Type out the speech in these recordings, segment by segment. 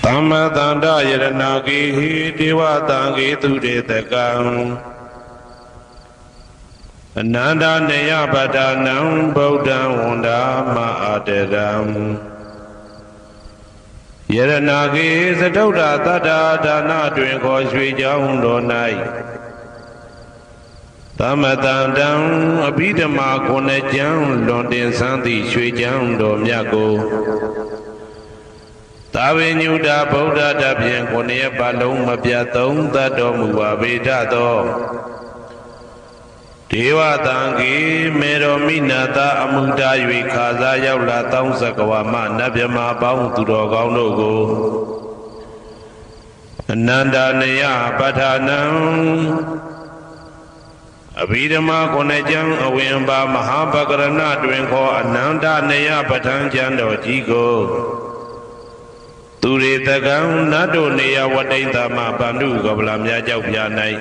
Tamma tanda yaranagi dewa tangi tudete kang Ananda neya badanam Buddha wanda ma'aderam Yaranagi sadauda tada dana twin ko sui jaung do nai Tamma tandam abhidhamma kone jang londin santi sui jaung do myako Tawe nyuda Buddha dabyen kone balong mabyatung tato muwa vedato Dewa tangi mero minata amuda yui khaza yaula taung sakawa ma nabyama baung turo kaung do ko Ananda neya padhanam Abhidhamma kone jang awinba mahabhakarana twin ko Ananda neya padhan jan do ji ko Turi takang nado neya wadaita ma bandu kabla mya jauk pya nai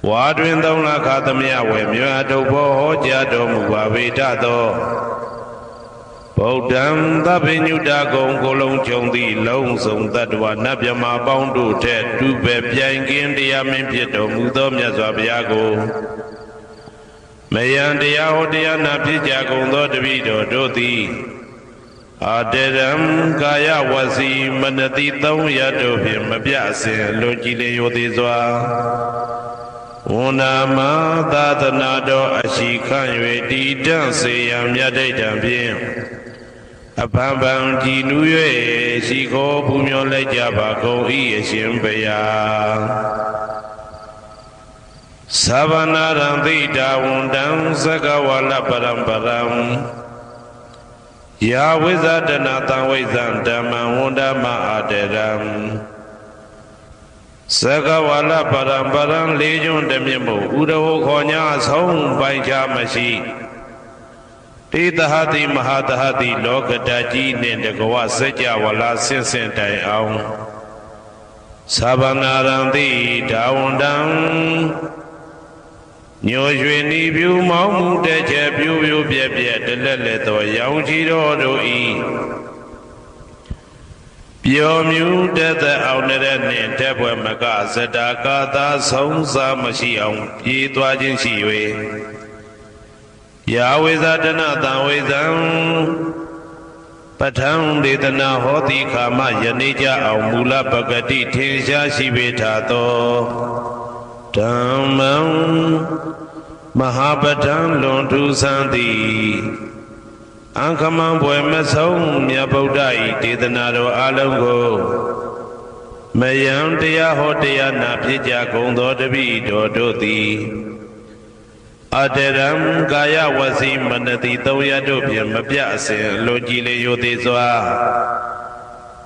Wadwin taung la khatamya we mya do bo ho ja do mu ba veda do Buddham tapinyuta gong kolong chong ti long song tattva nabyama paung do the tu be pyain kin taya min phit do mu tho myat swa bhaya ko Mayan taya ho taya na phit ja gong tho tapi do ti Aderam kaya wasi manati taung yato phim mapya sin lo ji le yo ti swa Unama tatana do ashi khan yue ti tan se yang myat dai tan phim Abang bang ji nu yue si ko bu myo lai ja ba kong I shin baya Savanaram dita wundam sakawala paramparam Ya wizadana tang wizan dhamma wunda ma'aderam Sakawala paramparam lejun dhamyamu Udaho khonya song baincha mashi Tidahati mahadahati lokadaji nindagawa sajawala sinsin tai aung Savanaram dita wundam Nyo yue ni view mau mu de che view bie bie de le to yaung chi do do I Pyo myu de the aung ne de nin de pwe ma ka sata ka ta song sa ma shi aung pye twa chin shi yue Ya we za dana tan we zan Pathang dedana hoti kama yani ja aung mula bhagati thin sha shi ve tha to Dhammam Mahabhadam Lontu Santi Ankamam Bwe Masong Mya Buddha I Dedanaro Alongo Mayam Taya Hotaya Napija Gondo Devi Dodo Ti Aderam Gaya Wasi Manati Toya Dobya Mapyasin Lojile Yodeswa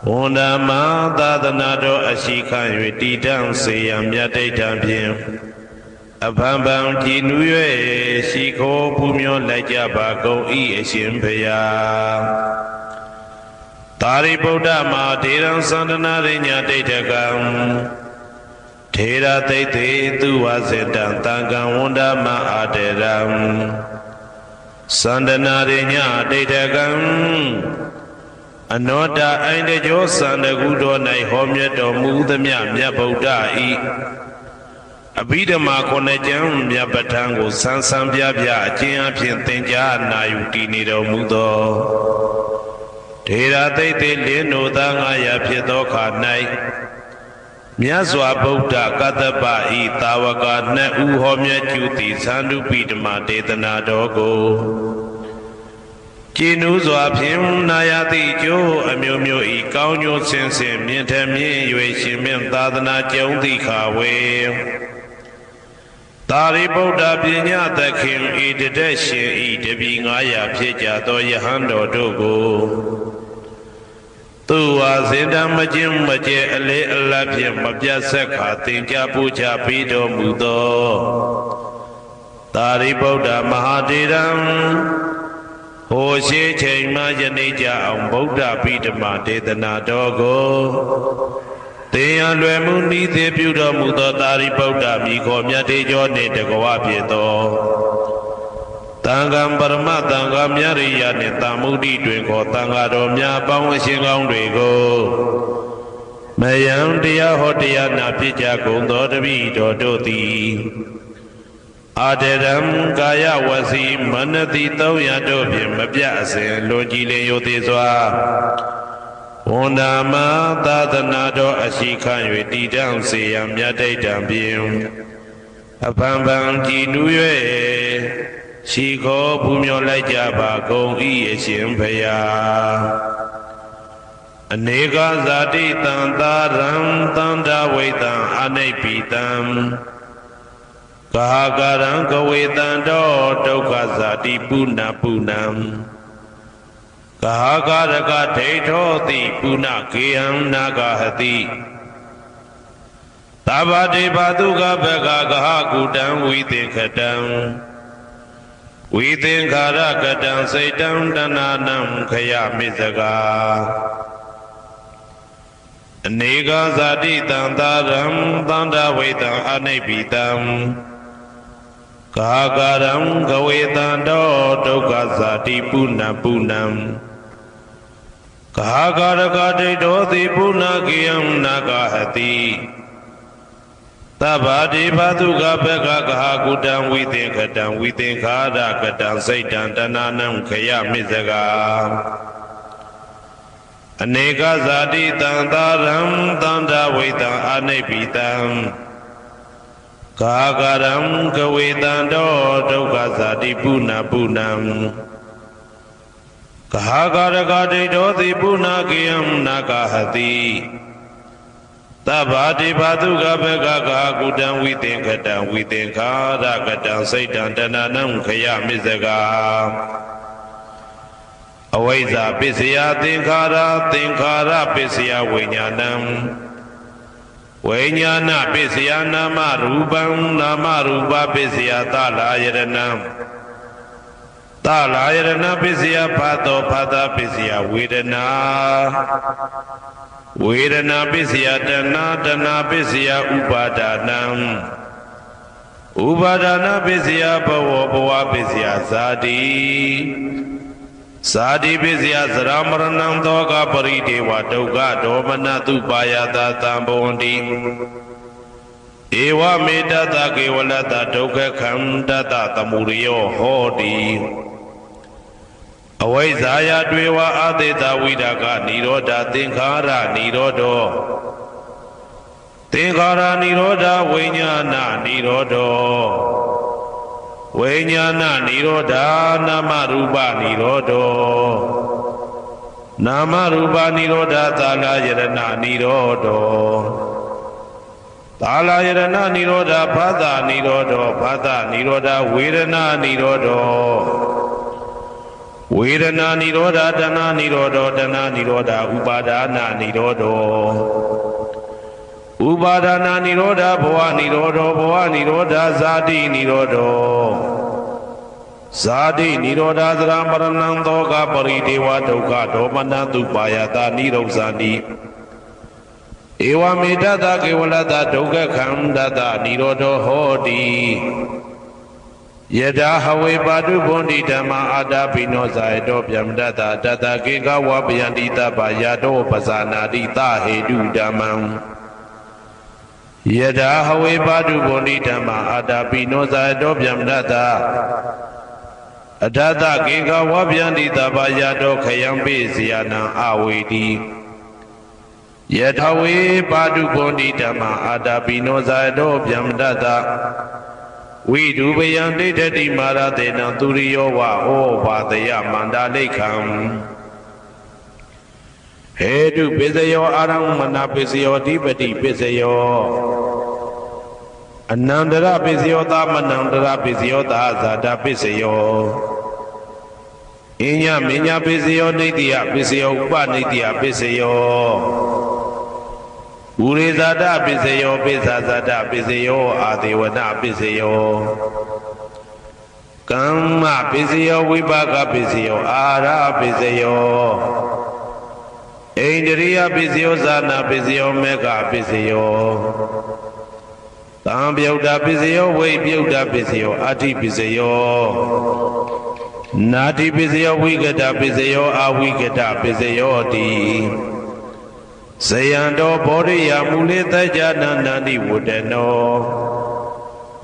Undama Dadanado Ashika Yudidam Sayam Yadaitam Pim Abambam Jinue Shiko Pumyo Laja Bago I Shimpaya Tari Buddha Ma Tiram Sandana Rinya Daitagam Tera Taite Tuwasetam Tangam Undama Aderam Sandana Rinya Daitagam Anoda ainde jo sanda gudo nai homye do mu thamya mya Buddha I Abhidhamma kone jang mya pathan ko san san pya pya achin aphin thing ja na yu ti ni do mu tho Thera taite lin no tha 900 phit tho kha nai Mya swa Buddha Kattappa I Tawaka nat u homye chu ti Sandupidhamma Dedana do ko Jinu zwa phim nayati jo amyo myo I kaung nyo sin sin myin them myin yue shin myin thadana jaung ti kha we Tari Buddha pinya takhin I dedet shin I tabi 900 phit ja to yahan do do ko Tu wa sintam majin maje ale ala phit mapyat sat kha tin ja puja pi do mu to Tari Buddha Mahaderam Ho she chain ma yani ja aung Buddha Abhidhamma Dedana do ko Teyan lwe mu ni the pyu do mu tho Tari Buddha mi kho myat te jo ne takawa phit tho Tangam Parama Tangam Yariya Netamudi Twinko Tangado Mya Pawashin Gondrego Mayam Dia Hotia Napija Gondo Vito Doti Aderam Gaya Wasi Manati Toya Dobim Mabiase Logile Yotiswa Onama Tadanado Ashikan Yedidam Siam Yadam Bim Apambam Jinue Shiko Pumyo Lajaba Gong I Shimpaya Anega Zati Tantaram Tanda Vedan Anepitam Kahagaram Kavedan Do Doka Zati Puna Punam Kahagaraka Tetoti Puna Kiyam Nagahati Tabadi Baduga Bega Gudam Within Within Karakatan Satan Dananam Kaya Mizaga Nega Zati Tantaram Tanda Vedan Anepitam Kahagaram Kavedan Do Doka Zati Puna Punam Kahagaraka Tetoti Puna Kiyam Nagahati Tabadi Baduga Bega Gudam within Kada Kadam Satan Dananam Kaya Mizaga Anega Zati Tantaram Tanda Vedan Anepitam Kahagaram Kavedan Do Doka Zati Puna Punam Kahagaraka Tetoti Puna Kiyam Nagahati Tabadi Baduga Bega Gudam within Kada Kadam Satan Dananam Kaya Mizaga Awaiza Pisya Tinkara Pisya Vinyana Pisya Namaruba Pisya Talayarana Pisya Pada Pisya Vedana Pisya Dana Pisya Upadana Pisya Bhava Pisya Sadi Pisya Sramaranam Doga Paridewa Doga Domanatu Payata Tambondi Ewa Medata Kevalata Doga Kamdata Tamuriyo Hodi Awaiza Dwewa Adeta Vidaka Niroda Tinkara Niroda Vinyana Niroda Namaruba Niroda Talayarana Niroda Pada Niroda Vedana Niroda Dana Niroda Upadana Niroda Bhava Niroda Zadi Niroda Zramaranam Doga Paridewa Doga Domanatu Payata Nirosani Ewa Medata Kevalata Doga Kamdata Nirodo Hodi Yada Hawe Badu Bondi Dama Ada Pino Zaido Pyamdata Data Kega Wapyandita Bayado Pasana Dita Hedu Damam Yada Hawe Badu Bondi Dama Ada Pino Zaido Pyamdata Adata Kega Wapyandita Bayado Kayambi Siana Awedi Yada Hawe Badu Bondi Dama Ada Pino Zaido Pyamdata We do beyond the Maratena Turiyo O Padaya Mandalekam Hedu Pisayo Aram Manapisio Dipati Pisayo Anandara Pisio Tamanandara Pisio Tazada Pisayo Inya Minya Pisio Nidia Pisio Panitia Pisio Urizada Pisayo Pisazada Pisayo Adiwana Pisayo Kama Pisayo Vibaka Pisayo Ara Pisayo Indriya Pisayo Zana Pisayo Mega Pisayo Tam Byauda Pisayo Way Byauda Pisayo Ati Pisayo Nati Pizio Wigata Pizio Awigata Pizio di Sayando Bodia Mulita Jana Nandi Wudeno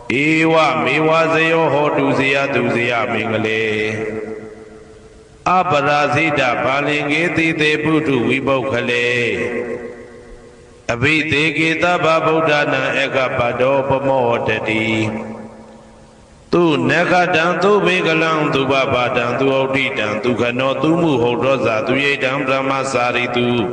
Iwa Miwazio Hoduzia Duzia Mingale Abarazida Palingeti de Budu Wibokale Abite Gita Babudana Egapado Pomotati Tu Nekadan Tu Bigalang Tu Babadan Tu Odidan Tu Kano Tu Muhodoza Tu Yedam Brahmasari Tu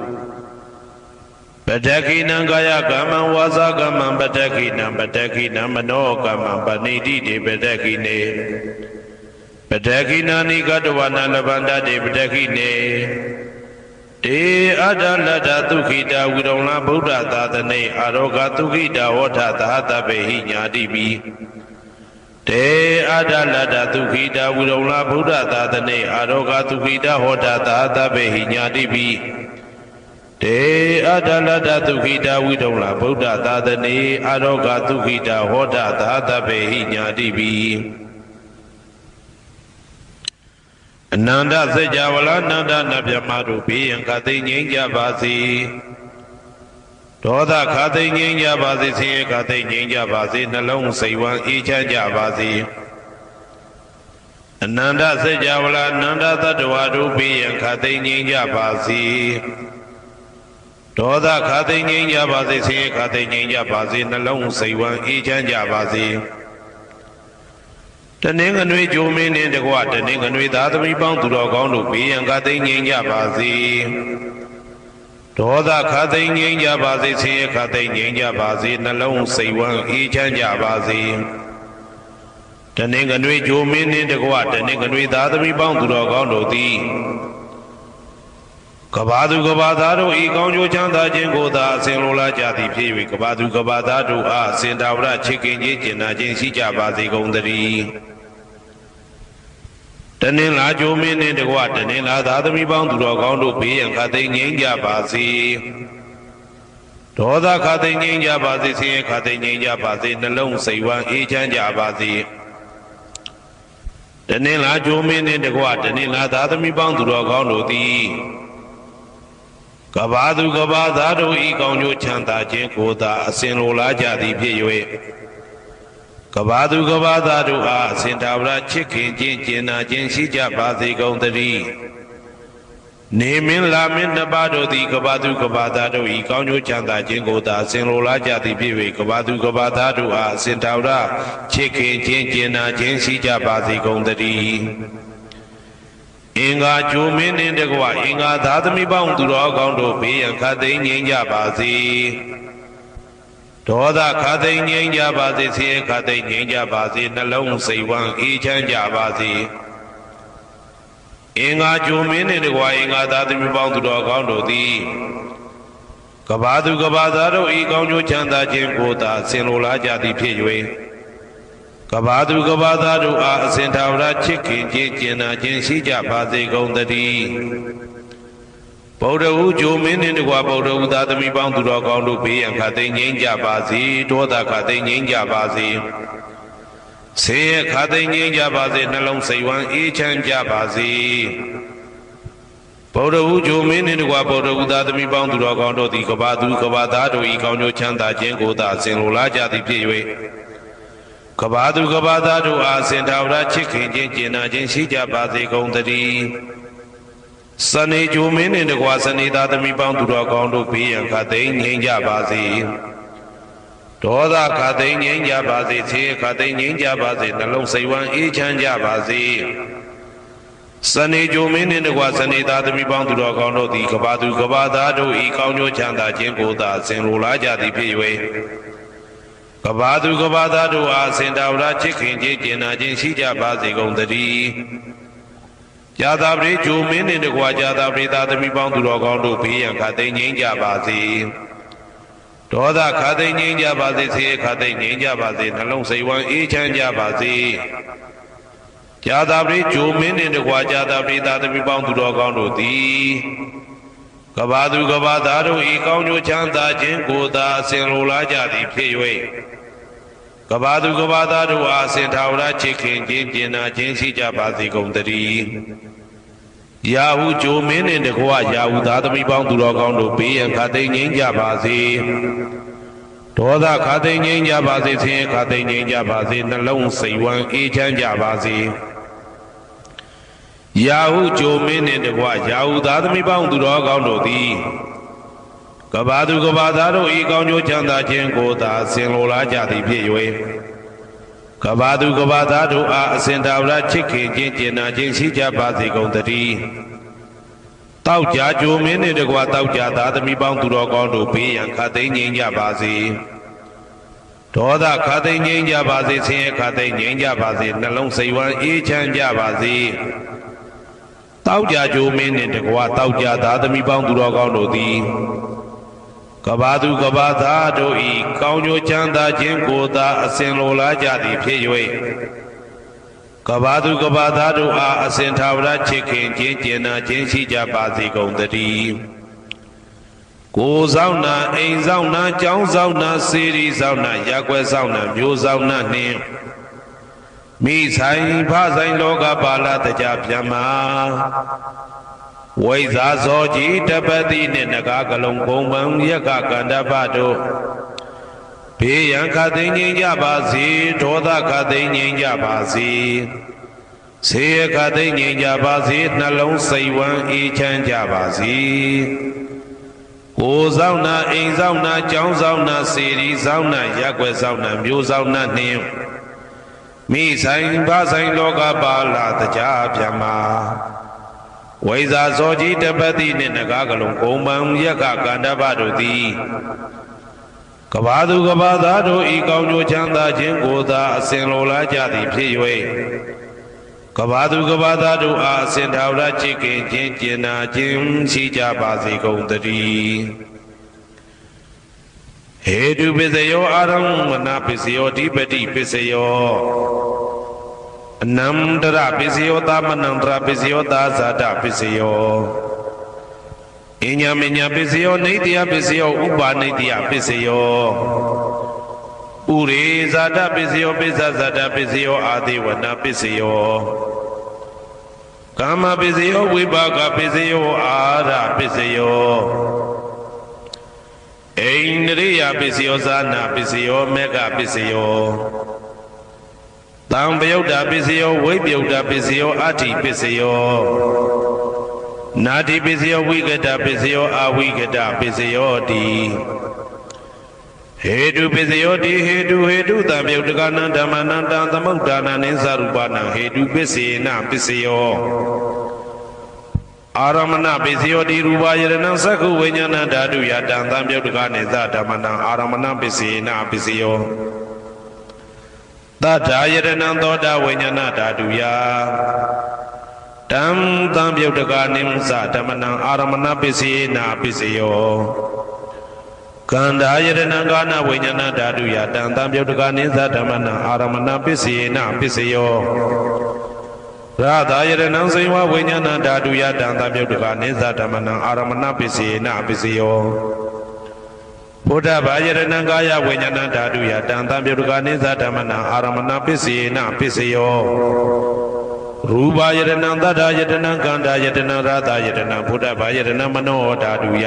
Bataki Nangaya Gaman Waza Gaman Bataki Namano Gaman Banidi de Bataki Ne Bataki Nani Gadwana Lavanda de Bataki Ne De Adalada Tukita Widona Buddha Tatane Aroga Tukita Wata Tata Behinya Dibi De Adalada Tukita Widona Buddha Tatane Aroga Tukita Wata Tata Behinya Dibi De Adalada Tukita Widona Buddha Tatane Aroga Tukita Wata Tata Behinya Dibi Nanda Sejavala Nanda Nabyamadu Pi and Kati Ninja Basi Doda Kati Ninja Basi Si Kati Ninja Basi Nalong Saiwan Icha Jabasi Nanda Sejavala Nanda Tadwadu Pi and Kati Ninja Basi Doda Kati Ninja Basi Si Kati Ninja Basi Nalong Saiwan Icha Jabasi Taning and we Jumin in the water, and we that we bound to log on to be and cutting in Yabazi. Toda cutting in Yabazi, see cutting in Yabazi, and alone say one each and Yabazi. Taning and we Jumin in the water, and we that we bound to log on to thee. Kabadu Gabadaro, Egonjo Chanda Jingoda, Senula Jati Pivi, Kabadu Gabadado, Sendavra, Chicken, Jina, Jinsi Jabazi Gondari. Tanin La Jumin in the water, and other me bound to log on to be and cutting in Jabazi. Toda cutting in Jabazi, see cutting in Jabazi, and alone say one each and Jabazi. Tanin La Jumin in the water, and other me bound to log on to thee. Kabadu Gabadado Egonjo Chanta Jingoda, Senula Jati Piwe. Kabadu Gabadado Sentavra Chicken Jina Jinsi Jabazi Gondari Namin Lamin Nabado the Kabadu Gabadado Egonjo Chanta Jingoda, Senula Jati Piwe, Kabadu Gabadado Sentavra Chicken Jina Jinsi Jabazi Gondari Inga Jumin in the Gua, Inga Dadami bound to log on to be and cutting in Jabazi. Toda cutting in Jabazi, see cutting in Jabazi, and alone say one each and Jabazi. Inga Jumin in the Gua, Inga Dadami bound to log on to thee. Kabadu Gabadaro, Egonjo Chanda Jingoda, Senula Jati Piwe. Kabadu Gabadado Sentavra Chicken Jina Jinsi Jabazi Gondari Boda Ujumin in the Waboda that we bound to log on to be and cutting in Jabazi, Toda cutting in Jabazi. Say cutting in Jabazi, Nalong say one each and Jabazi. Boda Ujumin in the Waboda that we bound to log on to the Kabadu Gabadado, Egonjo Chanda Jingoda, Senula Jati Piwe. Kabadu Gabadado Sentavra Chicken Jina Jinsi Jabazi Gondari Sunny Jumin in the Guasani that me bound to log on to be and cutting in Jabazi. Toda cutting in Jabazi, see cutting in Jabazi, Nalong say one each and Jabazi. Sunny Jumin in the Guasani that me bound to log on to the Kabadu Gabadado Egonjo Chanda Jingoda, Senula Jati Piwe. Kabadu Gabadado Sentavra Chicken Jina Jinsi Jabazi Gondari Jadabri Jumin in the Guajadabri that we bound to log on to be and cutting in Jabazi. Toda cutting in Jabazi, see cutting in Jabazi, Nalong say one each and Jabazi. Jadabri Jumin in the Guajadabri that we bound to log on to thee. Kabadu Gabadado Egonjo Chanda Jingoda, Senula Jati Piwe. ကဘာသူကဘာသားတို့အားအစဉ်ထာဝရချစ်ခင်ခြင်းကျင်နာခြင်းရှိကြပါစေကုန်သတည်းရာဟုဂျိုမင်းနှင့်တကွရာဟုသားသမီးပေါင်းသူတော်ကောင်းတို့ဘေးရန်ခတ်သိမ်းငြိမ်းကြပါစေဒေါသခတ်သိမ်းငြိမ်းကြပါစေဆင်းရဲခတ်သိမ်းငြိမ်းကြပါစေနှလုံးစိတ်ဝမ်းအေးချမ်းကြပါစေရာဟုဂျိုမင်းနှင့်တကွရာဟုသားသမီးပေါင်းသူတော်ကောင်းတို့သည်ကဘာသူကဘာသားတို့ဤကောင်းကျိုးချမ်းသာခြင်းကိုသာဆင်လိုလားကြသည်ဖြစ်၍ကဘာသူကဘာသားတို့အားအစဉ်ထာဝရချစ်ခင်ခြင်းကျင်နာခြင်းရှိကြပါစေကုန်သတည်းတောက်ကြကြိုမင်းနှင့်တကွတောက်ကြသားသမီးပေါင်းသူတော်ကောင်းတို့ဘေးရန်ခတ်သိမ်းငြိမ်းကြပါစေဒေါသခတ်သိမ်းငြိမ်းကြပါစေဆင်းရဲခတ်သိမ်းငြိမ်းကြပါစေနှလုံးစိတ်ဝမ်းအေးချမ်းကြပါစေတောက်ကြကြိုမင်းနှင့်တကွတောက်ကြသားသမီးပေါင်းသူတော်ကောင်းတို့သည်ကဘာသူကဘာသားတို့ဤကောင်းကျိုးချမ်းသာခြင်းကိုသာအစဉ်လိုလားကြသည်ဖြစ်၍ကဘာသူကဘာသားတို့အားအစဉ်ထာဝရချစ်ခင်ခြင်းကျင်နာခြင်းရှိကြပါစေကုန်သတည်းကိုယ်ဆောင်နာအိမ်ဆောင်နာကျောင်းဆောင်နာစေရီဆောင်နာရက်ွယ်ဆောင်နာမျိုးဆောင်နာနှင့်မိဆိုင်ဖဆိုင်လောကပါဠတကြပြမဝိဇာဇောကြီးတပတိနှင့်နဂါကလုံးကုံပံယက္ခကန္တပတို့ဘေးရန်ခတ်သိမ်းငြိမ်းကြပါစေဒေါသခတ်သိမ်းငြိမ်းကြပါစေဆေးခတ်သိမ်းငြိမ်းကြပါစေနှလုံးစိတ်ဝမ်းအေးချမ်းကြပါစေကိုယ်ဆောင်နာအိမ်ဆောင်နာကျောင်းဆောင်နာစေရီဆောင်နာရက်ွယ်ဆောင်နာမျိုးဆောင်နာနှင့်မိဆိုင်ဖဆိုင်လောကပါဠတကြပြမဝိဇာဇောကြီးတပတိနှင့်နဂါကလုံးကုံပံယက္ခကန္တပတို့သည်ကဘာသူကဘာသားတို့ဤကောင်းကျိုးချမ်းသာခြင်းကိုသာအစဉ်လိုလားကြသည်ဖြစ်၍ကဘာသူကဘာသားတို့အားအစဉ်ထာဝရချစ်ခင်ခြင်းကျင်နာခြင်းရှိကြပါစေကုန်သတည်းဟေတုပစ္စယောအာရမဏပစ္စယောဓိပတိပစ္စယောအနန္တရပစ္စယောသမနန္တရပစ္စယောသာဇာတပစ္စယောအညမညပစ္စယောနေတယပစ္စယောဥပါနေတယပစ္စယောဥရေဇာတပစ္စယောပိစ္ဆဇာတပစ္စယောအာတိဝနာပစ္စယောကာမပစ္စယောဝိပါကပစ္စယောအာရပစ္စယောအိန္ဒြိယပစ္စယောဇာနာပစ္စယောမေဃပစ္စယောတံပယုတ်တာပစ္စယောဝိပယုတ်တာပစ္စယောအဋ္ဌိပစ္စယောနာတိပစ္စယောဝိကတပစ္စယောအဝိကတပစ္စယောတိဟေတုပစ္စယောတိဟေတုတံပယုတ်တကနံဓမ္မနံတံသမုဒ္ဒါနံနိသရူပနံဟေတုပစ္စေနပစ္စယောအာရမဏပစ္စယောတိရူပယရဏံသက္ခုဝိညာဏဓာတုယတံသံပယုတ်တကနိသဓမ္မနံအာရမဏပစ္စေနပစ္စယောသတ္ထာယရဏံသောတာဝိညာဏဓာတုယတံသံပယုတ်တကနိသဓမ္မနံအာရမဏပစ္စေနပစ္စယောကန္ဓာယရဏံကာနဝိညာဏဓာတုယတံသံပယုတ်တကနိသဓမ္မနံအာရမဏပစ္စေနပစ္စယောရာသာယရဏံစေဝဝိညာဏဓာတုယတံသံပယုတ်တကနိသဓမ္မနံအာရမဏပစ္စေနပစ္စယောဘုဒ္ဓဘာယရဏံကာယဝိညာဏဓာတုယတံသံပယုတ်တကနိသဓမ္မနံအာရမဏပစ္စေနပစ္စယောရူပယရဏံသတ္တယတနံကန္ဓာယတနံရာသာယတနံဘုဒ္ဓဘာယရဏံမနောဓာတုယ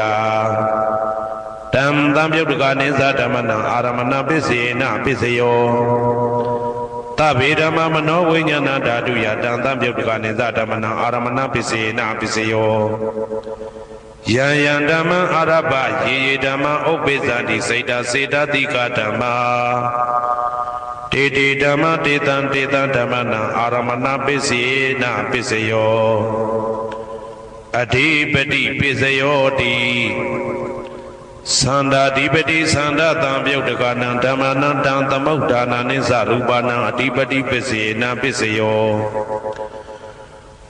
တံသံပယုတ်တကနိသဓမ္မနံအာရမဏပစ္စေနပစ္စယောသဗ္ဗေဓမ္မမနောဝိညာဏဓာတုယတံသံပယုတ်တကနိသဓမ္မနံအာရမဏပစ္စေနပစ္စယောယံယံဓမ္မအာရပယေယေဓမ္မဥပ္ပိသတိစိတ်တစေတတိကဓမ္မတေတေဓမ္မတေတံဓမ္မနံအာရမဏပစ္စေနပစ္စယောအဓိပတိပစ္စယောတိသန္တာဓိပတိသန္တာတံပယုတ်တကနံဓမ္မနံတံသမုဒ္ဒါနနိသရူပနံအဓိပတိပစ္စေနပစ္စယော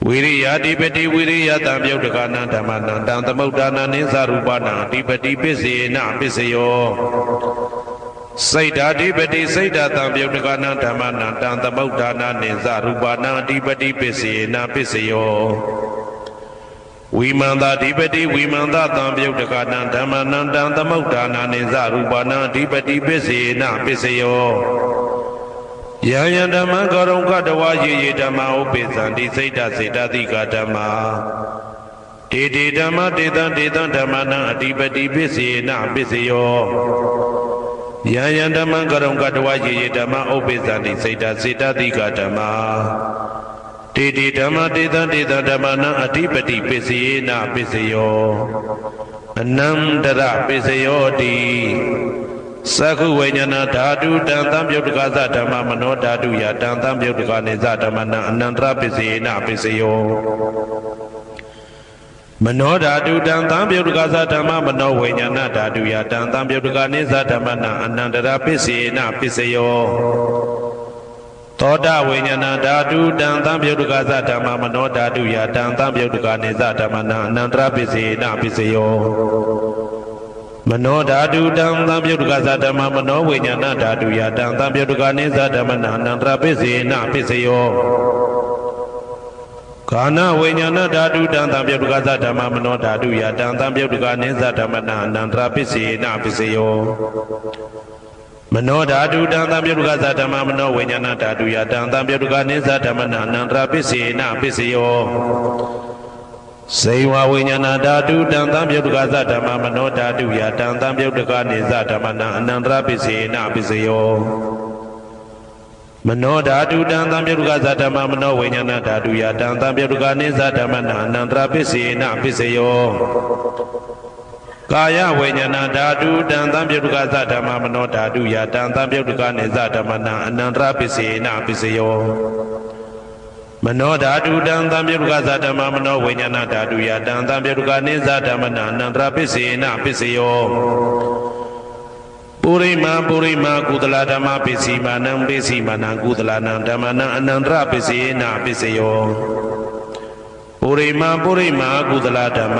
ဝိရိယဓိပတိဝိရိယတံပယုတ်တကနံဓမ္မနံတံသမုဒ္ဒါနနိသရူပနံအဓိပတိပစ္စေနပစ္စယောစိတ်ဓာဓိပတိစိတ်ဓာတံပယုတ်တကနံဓမ္မနံတံသမုဒ္ဒါနနိသရူပနံအဓိပတိပစ္စေနပစ္စယော ဝိမန္တာဓိပတိဝိမန္တာသံပြုတ်တကနံဓမ္မနံတံသမုဋ္ဌာနာနိသရူပနာဓိပတိပစ္စေနပစ္စယောယံယံဓမ္မကရုံကတဝါယေယေဓမ္မဥပိသံတိစိတ်တစေတသိကဓမ္မာတေတေဓမ္မတေတံတေတံဓမ္မနံအဓိပတိပစ္စေနပစ္စယောယံယံဓမ္မကရုံကတဝါယေယေဓမ္မဥပိသံတိစိတ်တစေတသိကဓမ္မာတေတေဓမ္မတေတံတေတံဓမ္မနံအဓိပတိပစ္စယေနပစ္စယောအနန္တရပစ္စယောတိသက္ခုဝိညာဏဓာတုတံသံပြုတ်တကသဓမ္မမနောဓာတုယတံသံပြုတ်တကနေသဓမ္မနံအနန္တရပစ္စယေနပစ္စယောမနောဓာတုတံသံပြုတ်တကသဓမ္မမနောဝိညာဏဓာတုယတံသံပြုတ်တကနေသဓမ္မနံအနန္တရပစ္စယေနပစ္စယောသောတဝိညာဏဓာတုတံသံပြုတ်တကသဓမ္မမနောဓာတုယတံသံပြုတ်တကနေသဓမ္မနံအနန္တရပစ္စယေနပစ္စယောမနောဓာတုတံသံပြုတ်တကသဓမ္မမနောဝိညာဏဓာတုယတံသံပြုတ်တကနေသဓမ္မနံအနန္တရပစ္စေနပစ္စယောကာနဝိညာဏဓာတုတံသံပြုတ်တကသဓမ္မမနောဓာတုယတံသံပြုတ်တကနေသဓမ္မနံအနန္တရပစ္စေနပစ္စယောမနောဓာတုတံသံပြုတ်တကသဓမ္မမနောဝိညာဏဓာတုယတံသံပြုတ်တကနေသဓမ္မနံအနန္တရပစ္စေနပစ္စယောစေဝဝိညာဏဓာတုတံသံပြုတ်တကသဓမ္မမနောဓာတုယတံသံပြုတ်တကနေသဓမ္မနံအနန္တရပစ္စေနပစ္စယောမနောဓာတုတံသံပြုတ်တကသဓမ္မမနောဝိညာဏဓာတုယတံသံပြုတ်တကနေသဓမ္မနံအနန္တရပစ္စေနပစ္စယောကာယဝိညာဏဓာတုတံသံပြုတ်တကသဓမ္မမနောဓာတုယတံသံပြုတ်တကနေသဓမ္မနံအနန္တရပစ္စေနပစ္စယောမနောဓာတုတံသံပြုတ်တကသဓမ္မမနောဝိညာဏဓာတုယတံသံပြုတ်တကနေသဓမ္မနံအနန္တရပစ္စေနပစ္စယောပုရိမာပုရိမာကုသလဓမ္မပစ္စည်းမာနံပစ္စည်းမာနံကုသလနံဓမ္မနံအနန္တရပစ္စေနပစ္စယောပုရိမာပုရိမာကုသလဓမ္မ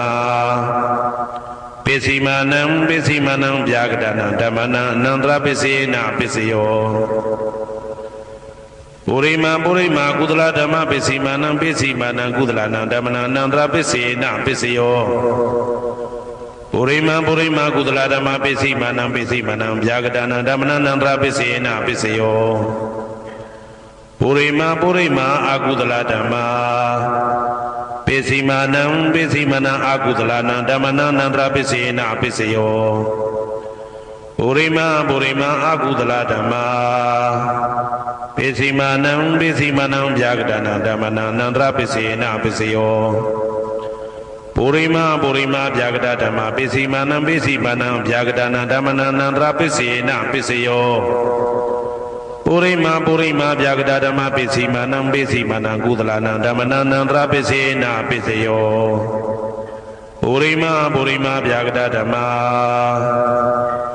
ပစ္စည်းမာနံပစ္စည်းမာနံဗျာကတနံဓမ္မနံအနန္တရပစ္စေနပစ္စယောပုရိမာပုရိမာကုသလဓမ္မပစ္စည်းမာနံပစ္စည်းမာနံကုသလနံဓမ္မနံအနန္တရပစ္စေနပစ္စယောပုရိမာပုရိမာကုသလဓမ္မပစ္စည်းမာနံပစ္စည်းမာနံဗျာကတနံဓမ္မနံအနန္တရပစ္စေနပစ္စယောပုရိမာပုရိမာအကုသလဓမ္မပစ္စည်းမာနံပစ္စည်းမာနံအကုသလနံဓမ္မနံအနန္တရပစ္စေနပစ္စယောပုရိမာပုရိမာအကုသလဓမ္မပစ္စည်းမာနံပစ္စည်းမာနံဗျာကတနံဓမ္မနံအနန္တရပစ္စေနပစ္စယောပုရိမာပုရိမာဗျာကတဓမ္မပစ္စည်းမာနံပစ္စည်းမာနံဗျာကတနံဓမ္မနံအနန္တရပစ္စေနပစ္စယောပုရိမာပုရိမာဗျာကတဓမ္မပစ္စည်းမာနံပစ္စည်းမာနံကုသလနံဓမ္မနံအနန္တရပစ္စေနပစ္စယောပုရိမာပုရိမာဗျာကတဓမ္မ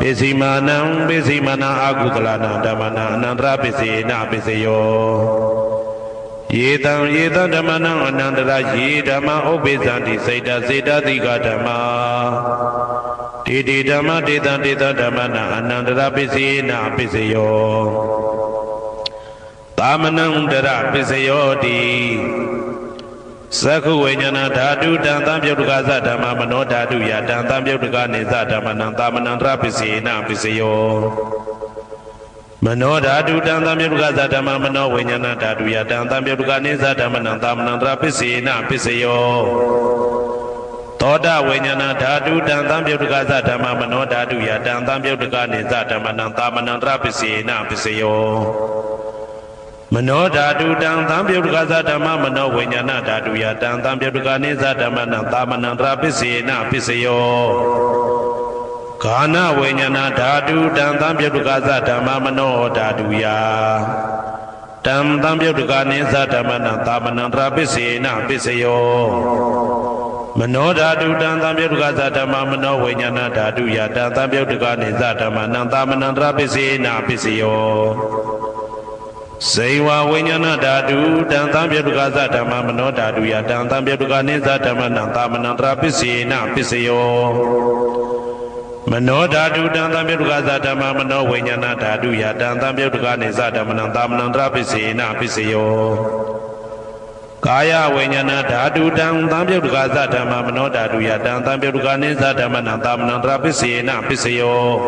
ပစ္စည်းမာနံပစ္စည်းမာနံအကုသလနံဓမ္မနံအနန္တရပစ္စေနပစ္စယောယေတံဓမ္မနံအနန္တရယေဓမ္မဥပိသံတိစိတ်တစေတသိကဓမ္မာတေတေဓမ္မတေတံတေတဓမ္မနံအနန္တရပစ္စေနပစ္စယောသာမနံတရပစ္စယောတိသက္ခုဝိညာဏဓာတုတံသံပြုတ်တကသဓမ္မမနောဓာတုယတံသံပြုတ်တကနေသဓမ္မနံသာမနံတရပစ္စေနပစ္စယောမနောဓာတုတံသံပြုတ်တကသဓမ္မမနောဝိညာဏဓာတုယတံသံပြုတ်တကနေသဓမ္မနံသာမနံတရပစ္စေနပစ္စယောသောတဝိညာဏဓာတုတံသံပြုတ်တကသဓမ္မမနောဓာတုယတံသံပြုတ်တကနေသဓမ္မနံသာမနံတရပစ္စေနပစ္စယောမနောဓာတုတံသံပြုတ်တကသဓမ္မမနောဝိညာဏဓာတုယတံသံပြုတ်တကနေသဓမ္မနံသာမနံတရပစ္စေနပစ္စယောကာနဝိညာဏဓာတုတံသံပြုတ်တကသဓမ္မမနောဓာတုယတံသံပြုတ်တကနေသဓမ္မနံသာမနံတရပစ္စေနပစ္စယောမနောဓာတုတံသံပြုတ်တကသဓမ္မမနောဝိညာဏဓာတုယတံသံပြုတ်တကနေသဓမ္မနံသာမနံတရပစ္စေနပစ္စယောစေဝဝိညာဏဓာတုတံသံပြုတ်တကသဓမ္မမနောဓာတုယတံသံပြုတ်တကနေသဓမ္မနံသာမနံတရပစ္စေနပစ္စယောမနောဓာတုတံသံပြုတ်တကသဓမ္မမနောဝိညာဏဓာတုယတံသံပြုတ်တကနေသဓမ္မနံသာမနံတရပစ္စေနပစ္စယောကာ Kaya Venyana Dhatu Dang Tambyukaza Dhamma Mano Dhatu Yadang Tambyukanisa Dhammanam Tammanandra Pisena Pisayo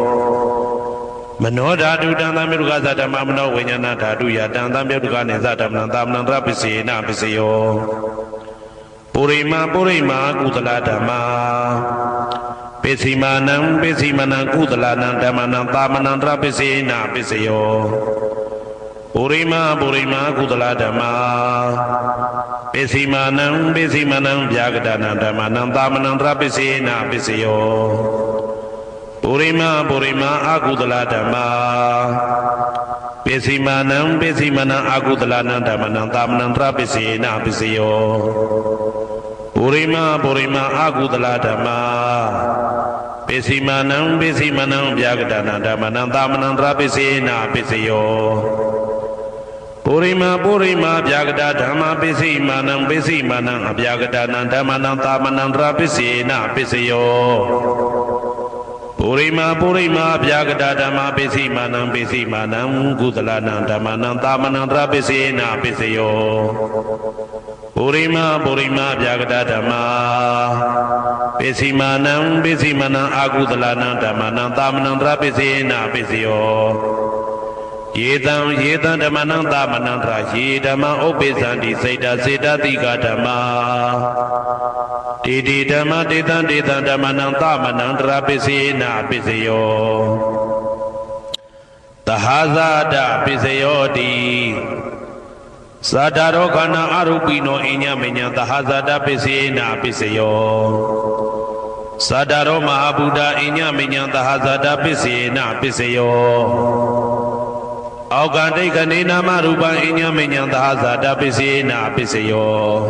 Mano Dhatu Dang Tambyukaza Dhamma Mano Venyana Dhatu Yadang Tambyukanisa Dhammanam Tammanandra Pisena Pisayo Purima Purima Kudala Dhamma Pesimanam Pesimanam Kudalanam Dhammanam Tammanandra Pisena Pisayo Purima Purima Kudala Dhamma Pesimanam Pesimanam Vyagadanam Dhammanam Tammanandra Pisena Pisayo Purima Purima Akudala Dhamma Pesimanam Pesimanam Akudalanam Dhammanam Tammanandra Pisena Pisayo Purima Purima Akudala Dhamma Pesimanam Pesimanam Vyagadanam Dhammanam Tammanandra Pisena Pisayo Purima Purima Vyagada Dhamma Pesimanam Pesimanam Vyagadanam Dhammanam Tammanandra Pisena Pisayo Purima Purima Vyagada Dhamma Pesimanam Pesimanam Kudalanam Dhammanam Tammanandra Pisena Pisayo Purima Purima Vyagada Dhamma Pesimanam Pesimanam Akudalanam Dhammanam Tammanandra Pisena Pisayo Yedam Yedam Dhammanam Tammanandra Yedama Opesanti Seda Seda Tika Dhamma Didi Dhamma Dedan Dedan Dhammanam Tammanandra Pisena Pisayo Tahazada Pisayoti Sadaro Kana Arupino Inya Menya Tahazada Pisena Pisayo Sadaro Mahabuddha Inya Menya Tahazada Pisena Pisayo Augante Kanina Maruba Inya Menya Tahazada Pisena Pisayo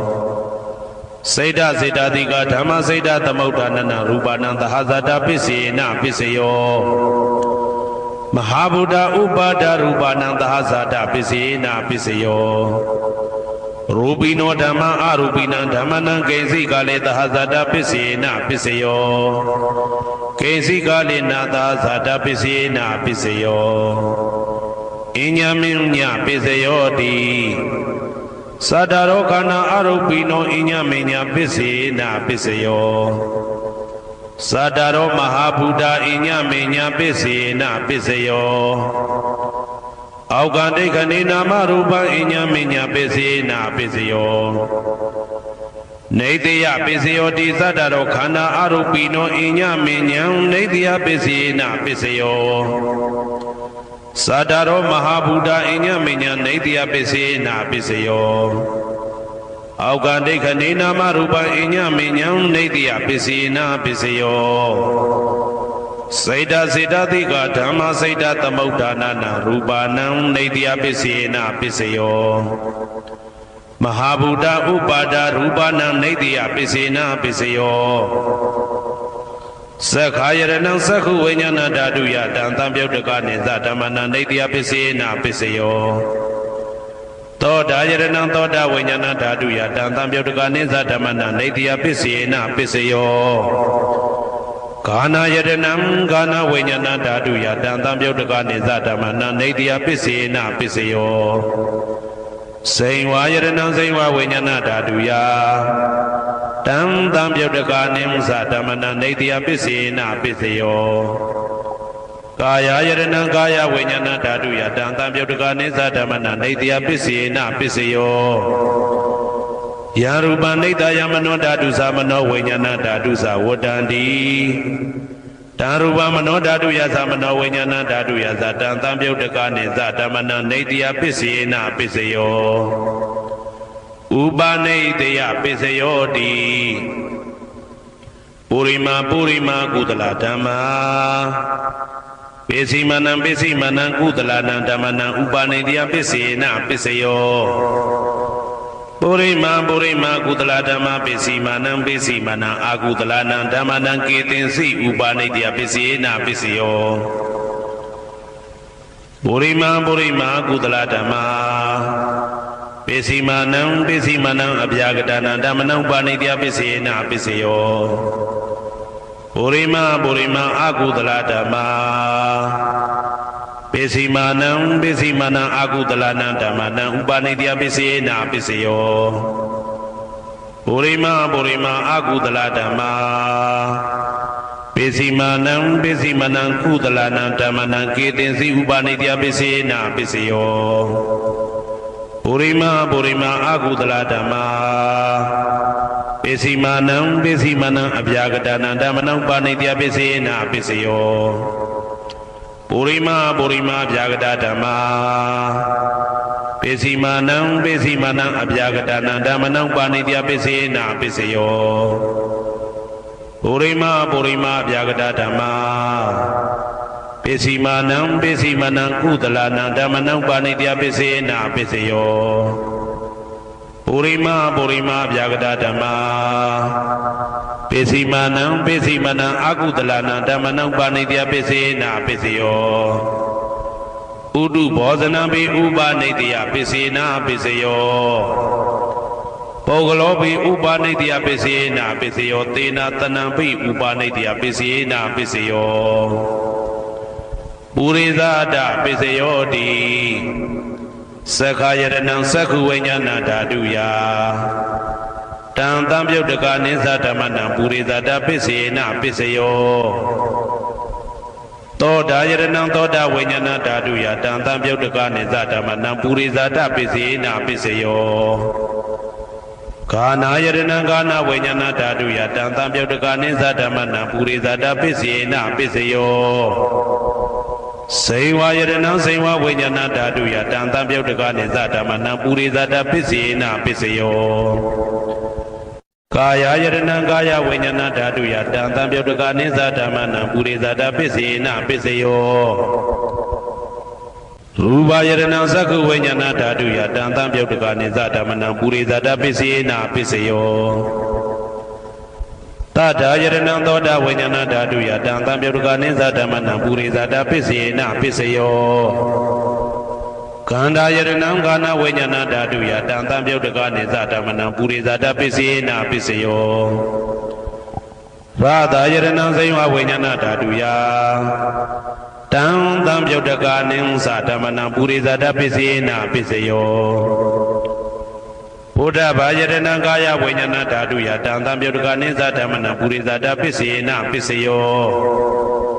Seda Seda Dika Dhamma Seda Tamautanana Rupanam Tahazada Pisena Pisayo Mahabuddha Upada Rupanam Tahazada Pisena Pisayo Rupino Dhamma Arupinam Dhammanam Kensi Kale Tahazada Pisena Pisayo Kensi Kale Tahazada Pisena Pisayo Inya Minya Pisayoti Sadaro Kana Arupino Inya Minya Pisena Pisayo Sadaro Mahabuddha Inya Minya Pisena Pisayo Augante Kanina Marupa Inya Minya Pisena Pisayo Neitya Pisayoti Sadaro Kana Arupino Inya Minya Neitya Pisena Pisayo Sadaro Mahabuddha Inya Minya Neitya Pisena Pisayo Augante Kanina Marupa Inya Minya Neitya Pisena Pisayo Seda Seda Dika Dhamma Seda Tamautanana Rupanam Neitya Pisena Pisayo Mahabuddha Upada Rupanam Neitya Pisena Pisayo Sakhayaranam Sakhu Venyana Dhatu Yadang Tambyuddaka Nisa Dhammana Neitya Pisena Pisayo Todayaranam Toda Venyana Dhatu Yadang Tambyuddaka Nisa Dhammana Neitya Pisena Pisayo Kanayaranam Kana Venyana Dhatu Yadang Tambyuddaka Nisa Dhammana Neitya Pisena Pisayo Sainvayaranam Sainva Venyana Dhatu Ya Tam Tambyuddaka Nisa Dhammana Neitya Pisena Pisayo Kaya Yaranam Kaya Venyana Dhatu Yadang Tambyuddaka Nisa Dhammana Neitya Pisena Pisayo Yarupa Neitya Mano Dhatu Samano Venyana Dhatu Sawadanti Tarupa Mano Dhatu Yasamano Venyana Dhatu Yasadang Tambyuddaka Nisa Dhammana Neitya Pisena Pisayo Ubaneitya Pisayoti Purima Purima Kudala Dhamma Pesimanam Pesimanam Kudalanam Dhammanam Ubaneitya Pisena Pisayo Purima Purima Kudala Dhamma Pesimanam Pesimanam Akudalanam Dhammanam Ketensi Ubaneitya Pisena Pisayo Purima Purima Kudala Dhamma Pesimanam Pesimanam Abhyagadanam Dhammanam Ubaneitya Pisena Pisayo Purima Purima Akudala Dhamma Pesimanam Pesimanam Akudalanam Dhammanam Ubaneitya Pisena Pisayo ပုရိမအကုသလဓမ္မာပိစီမာနံကုသလနံဓမ္မနံကေတင်စီဥပနိတ္တပစ္စေနပစ္စယောပုရိမအကုသလဓမ္မာပိစီမာနံအဗျာကတနံဓမ္မနံပါဏိတ္တပစ္စေနပစ္စယောပုရိမအဗျာကတဓမ္မာပိစီမာနံအဗျာကတနံဓမ္မနံပါဏိတ္တပစ္စေနပစ္စယောပုရိမအဗျာကတဓမ္မာပိစီမာနံကုသလနံဓမ္မနံပါဏိတ္တပစ္စေနပစ္စယောပုရိမအဗျာကတဓမ္မာပိစီမာနံအကုသလနံဓမ္မနံပါဏိတ္တပစ္စေနပစ္စယောဥဒုဘောဇနံပိဥပနိတ္တပစ္စေနပစ္စယောပုဂ္ဂလောပိဥပနိတ္တပစ္စေနပစ္စယောသေနတနံပိဥပနိတ္တပစ္စေနပစ္စယောပုရိသဒပစ္စယောတိသက္ခာယရဏံသက္ခုဝိညာဏဓာတုယတံတံပြုတ်တကနိသဓမ္မနံပုရိသဒပစ္စေနပစ္စယောသောတာယရဏံသောတာဝိညာဏဓာတုယတံတံပြုတ်တကနိသဓမ္မနံပုရိသဒပစ္စေနပစ္စယောဂာနာယရဏံဂာနာဝိညာဏဓာတုယတံတံပြုတ်တကနိသဓမ္မနံပုရိသဒပစ္စေနပစ္စယောစေဝယရဏံစေဝဝိညာဏဓာတုယတံတံပြုတ်တကနိသဓမ္မနံပုရိသဒပစ္စေနပစ္စယောကာယယရဏံကာယဝိညာဏဓာတုယတံတံပြုတ်တကနိသဓမ္မနံပုရိသဒပစ္စေနပစ္စယောရူပယရဏံသက္ခုဝိညာဏဓာတုယတံတံပြုတ်တကနိသဓမ္မနံပုရိသဒပစ္စေနပစ္စယောတထာယရဏံသောတာဝိညာဏဓာတုယတံတံပြုတ်တကနိသဓမ္မနံပုရိသဒပစ္စေနပစ္စယောကန္တာယရဏံကာနဝိညာဏဓာတုယတံတံပြုတ်တကနိသဓမ္မနံပုရိသဒပစ္စေနပစ္စယောရာသယရဏံစေဝဝိညာဏဓာတုယတံတံပြုတ်တကနိသဓမ္မနံပုရိသဒပစ္စေနပစ္စယောဘုဒ္ဓဘာယရဏံကာယဝိညာဏဓာတုယတံတံပြုတ်တကနိသဓမ္မနံပုရိသဒပစ္စေနပစ္စယော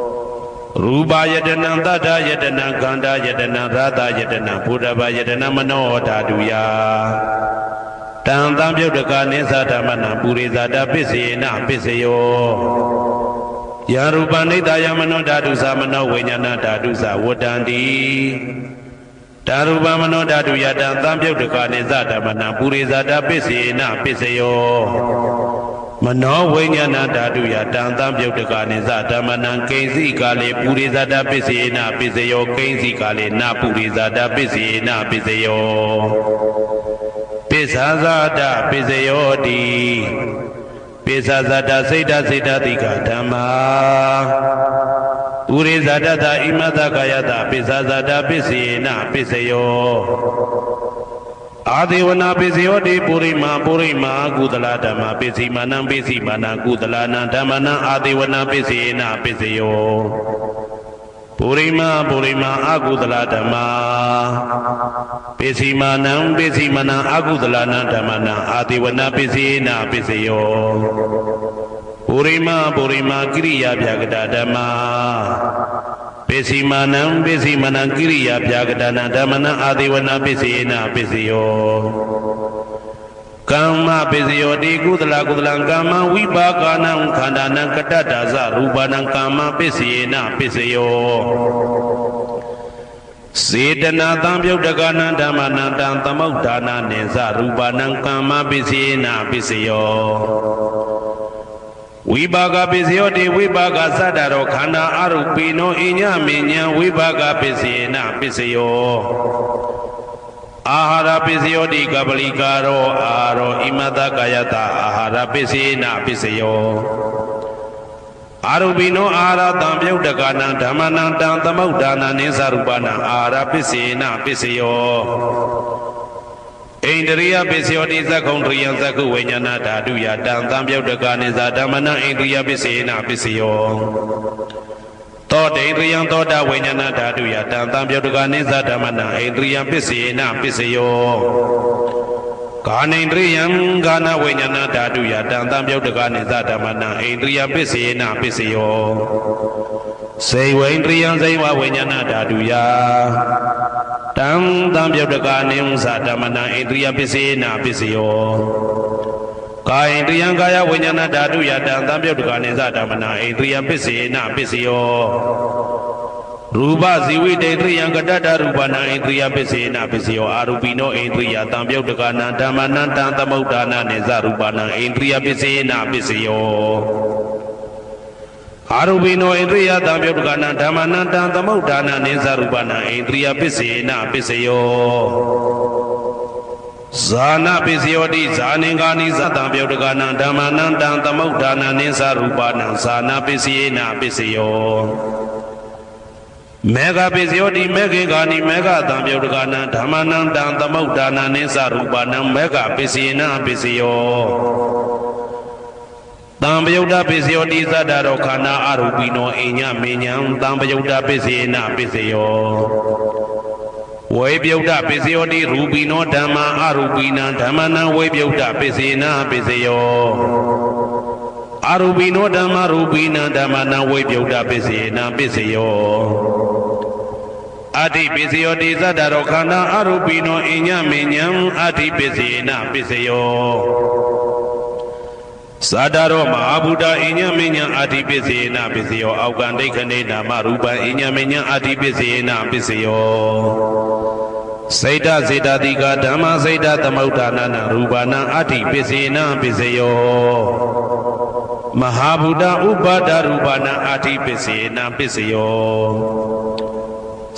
ရူပယတနံသတ္တယတနံခန္ဓာယတနံရသယတနံဘုဒ္ဓဘာယတနံမနောဓာတုယတံတံပြုတ်တကနိသဓမ္မနံပုရိသဒပစ္စေနပစ္စယောယရူပနိတယမနောဓာတုသမနောဝိညာဏဓာတုသဝတ္တန္တိဓာရူပမနောဓာတုယတံတံပြုတ်တကနိသဓမ္မနံပုရိသဒပစ္စေနပစ္စယောမနောဝိညာဏဓာတုယတံတံပြုတ်တကနိသဓမ္မနံကိဉ္စီကာလေပုရိသဒပစ္စေနပစ္စယောကိဉ္စီကာလေနပုရိသဒပစ္စေနပစ္စယောပိစ္ဆာဇာတပစ္စယောတိပိစ္ဆာဇာတစိတ်တတိကဓမ္မာပုရိသဒတဣမတကာယတပိစ္ဆာဇာတပစ္စေနပစ္စယောအာဒေဝနာပိစယောတိပုရိမာကုသလဓမ္မာပိစီမာနံကုသလနံဓမ္မနံအာဒေဝနာပိစေနပိစယောပုရိမာအကုသလဓမ္မာပိစီမာနံအကုသလနံဓမ္မနံအာဒေဝနာပိစေနပိစယောပုရိမာကိရိယာဗျာကတဓမ္မာပိစီမာနံကိရိယာဗျာကတနံဓမ္မနံအာဒေဝနာပိစေနပိစယောကာမပိစယောတိကုသလကာမဝိပါကနံခန္ဓာနံကတ္တဒါဇရူပနံကာမပိစေနပိစယောစေတနာတံပြုတ်တကနံဓမ္မနံတံသမုဋ္ဌာနာနိသရူပနံကာမပိစေနပိစယောဝိပါကပိစယောတိဝိပါကသတ္တရောခန္ဓာအရုပိနောအညမဉ္ဇံဝိပါကပိစေနပိစယောအာဟာရပိစယောတိကပလိကာရောအာရောဣမတကာယတအာဟာရပိစေနပိစယောအာရုပိနောအာဟာရတံပြုတ်တကနံဓမ္မနံတံသမုဋ္ဌာနာနိသရူပနံအာဟာရပိစေနပိစယောဣန္ဒရိယပိစယောတိသက္ခုံတရိယသက္ခုဝိညာဏဓာတုယတံတံပြုတ်တကနိသဓမ္မနံဣန္ဒရိယပိစေနပိစယောသောတေန္ဒရိယသောတာဝိညာဏဓာတုယတံတံပြုတ်တကနိသဓမ္မနံဣန္ဒရိယပိစေနပိစယော ကာနိန္ဒြိယံကာနဝိညာဏဓာတုယတံတံပြုတ်တကာနိသဓမ္မနံဣန္ဒြိယပစ္စေနပစ္စယောစေဝိန္ဒြိယံစေဝဝိညာဏဓာတုယတံတံပြုတ်တကာနိသဓမ္မနံဣန္ဒြိယပစ္စေနပစ္စယောကာယန္တယံကာယဝိညာဏဓာတုယတံတံပြုတ်တကာနိသဓမ္မနံဣန္ဒြိယပစ္စေနပစ္စယောရူပဇီဝိတေတရိယံကတ္တရူပနာဣန္ဒြိယပစ္စေနပစ္စယောအာရူပိနောဣန္ဒြိယတံပြုတ်တကနာဓမ္မနံတံသမုဒ္ဒါနာနေဇရူပနာဣန္ဒြိယပစ္စေနပစ္စယောအာရူပိနောဣန္ဒြိယတံပြုတ်တကနာဓမ္မနံတံသမုဒ္ဒါနာနေဇရူပနာဣန္ဒြိယပစ္စေနပစ္စယောဇာနာပစ္စယောတိဇာနင်္ဂာနိသတံပြုတ်တကနာဓမ္မနံတံသမုဒ္ဒါနာနေဇရူပနာဇာနာပစ္စေနပစ္စယောမေဃပစ္စယောတိမေခေကာနိမေဃတံပြုတ်တကနာဓမ္မနံတံသမုဒ္ဒါနာနိသရူပနံမေဃပစ္စေနပစ္စယောတံပယုတ်တပစ္စယောတိသတ္တရောခန္ဓာအရူပိနောအိညမေညံတံပယုတ်တပစ္စေနပစ္စယောဝေပယုတ်တပစ္စယောတိရူပိနောဓမ္မာအရူပိနံဓမ္မနံဝေပယုတ်တပစ္စေနပစ္စယောအာရူပိနောဓမ္မရူပိနံဓမ္မနံဝိပယုတ်တပစ္စေနပစ္စယောအတ္တိပစ္စယောတိသတ္တရောခန္ဓာအာရူပိနောအိညမေညံအတ္တိပစ္စေနပစ္စယောသတ္တရောမဟာဗုဒ္ဓအိညမေညံအတ္တိပစ္စေနပစ္စယောအောက်ကံဒိဋ္ဌိနေနာမရူပံအိညမေညံအတ္တိပစ္စေနပစ္စယောစေတစေတတိကဓမ္မစေတသမုဋ္ဌာနာရူပနာအတ္တိပစ္စေနပစ္စယောမဟာဗုဒ္ဓဥပါဒရူပနာအာတိပစ္စေနပစ္စယော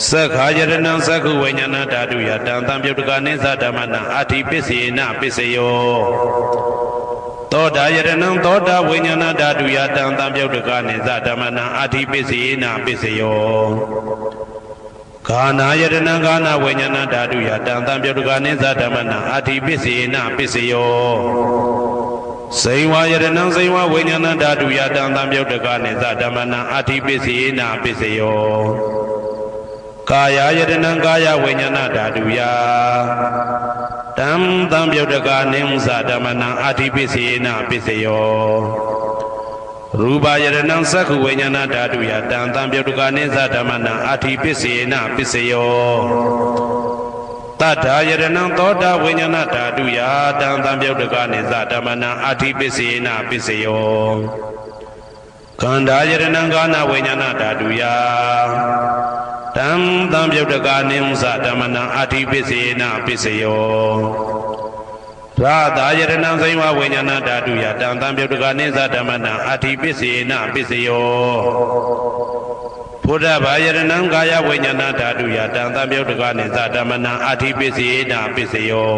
သက္ခာယရဏံသက္ခုဝိညာဏဓာတုယတံတံပြုတ်တကနိသဓမ္မနံအာတိပစ္စေနပစ္စယောသောတာယရဏံသောတာဝိညာဏဓာတုယတံတံပြုတ်တကနိသဓမ္မနံအာတိပစ္စေနပစ္စယောဂာနာယရဏံဂာနာဝိညာဏဓာတုယတံတံပြုတ်တကနိသဓမ္မနံအာတိပစ္စေနပစ္စယောစေဝယရဏံစေဝဝိညာဏဓာတုယတံတံပြုတ်တကနိသဓမ္မနံအာတိပစ္စေနပစ္စယောကာယယရဏံကာယဝိညာဏဓာတုယတံတံပြုတ်တကနိသဓမ္မနံအာတိပစ္စေနပစ္စယောရူပယရဏံသက္ခုဝိညာဏဓာတုယတံတံပြုတ်တကနိသဓမ္မနံအာတိပစ္စေနပစ္စယောတတ္ထာယရဏံသောတာဝိညာဏဓာတုယတံတံပြုတ်တကနိသဓမ္မနံအာတိပစ္စေနပစ္စယောခန္ဓာယရဏံကာနဝိညာဏဓာတုယတံတံပြုတ်တကနိသဓမ္မနံအာတိပစ္စေနပစ္စယောရာသာယရဏံဇိဝဝိညာဏဓာတုယတံတံပြုတ်တကနိသဓမ္မနံအာတိပစ္စေနပစ္စယောဘုဒ္ဓဘာယရဏံကာယဝိညာဏဓာတုယတံတံပြုတ်တကနိသဓမ္မနံအာတိပစ္စေနပစ္စယော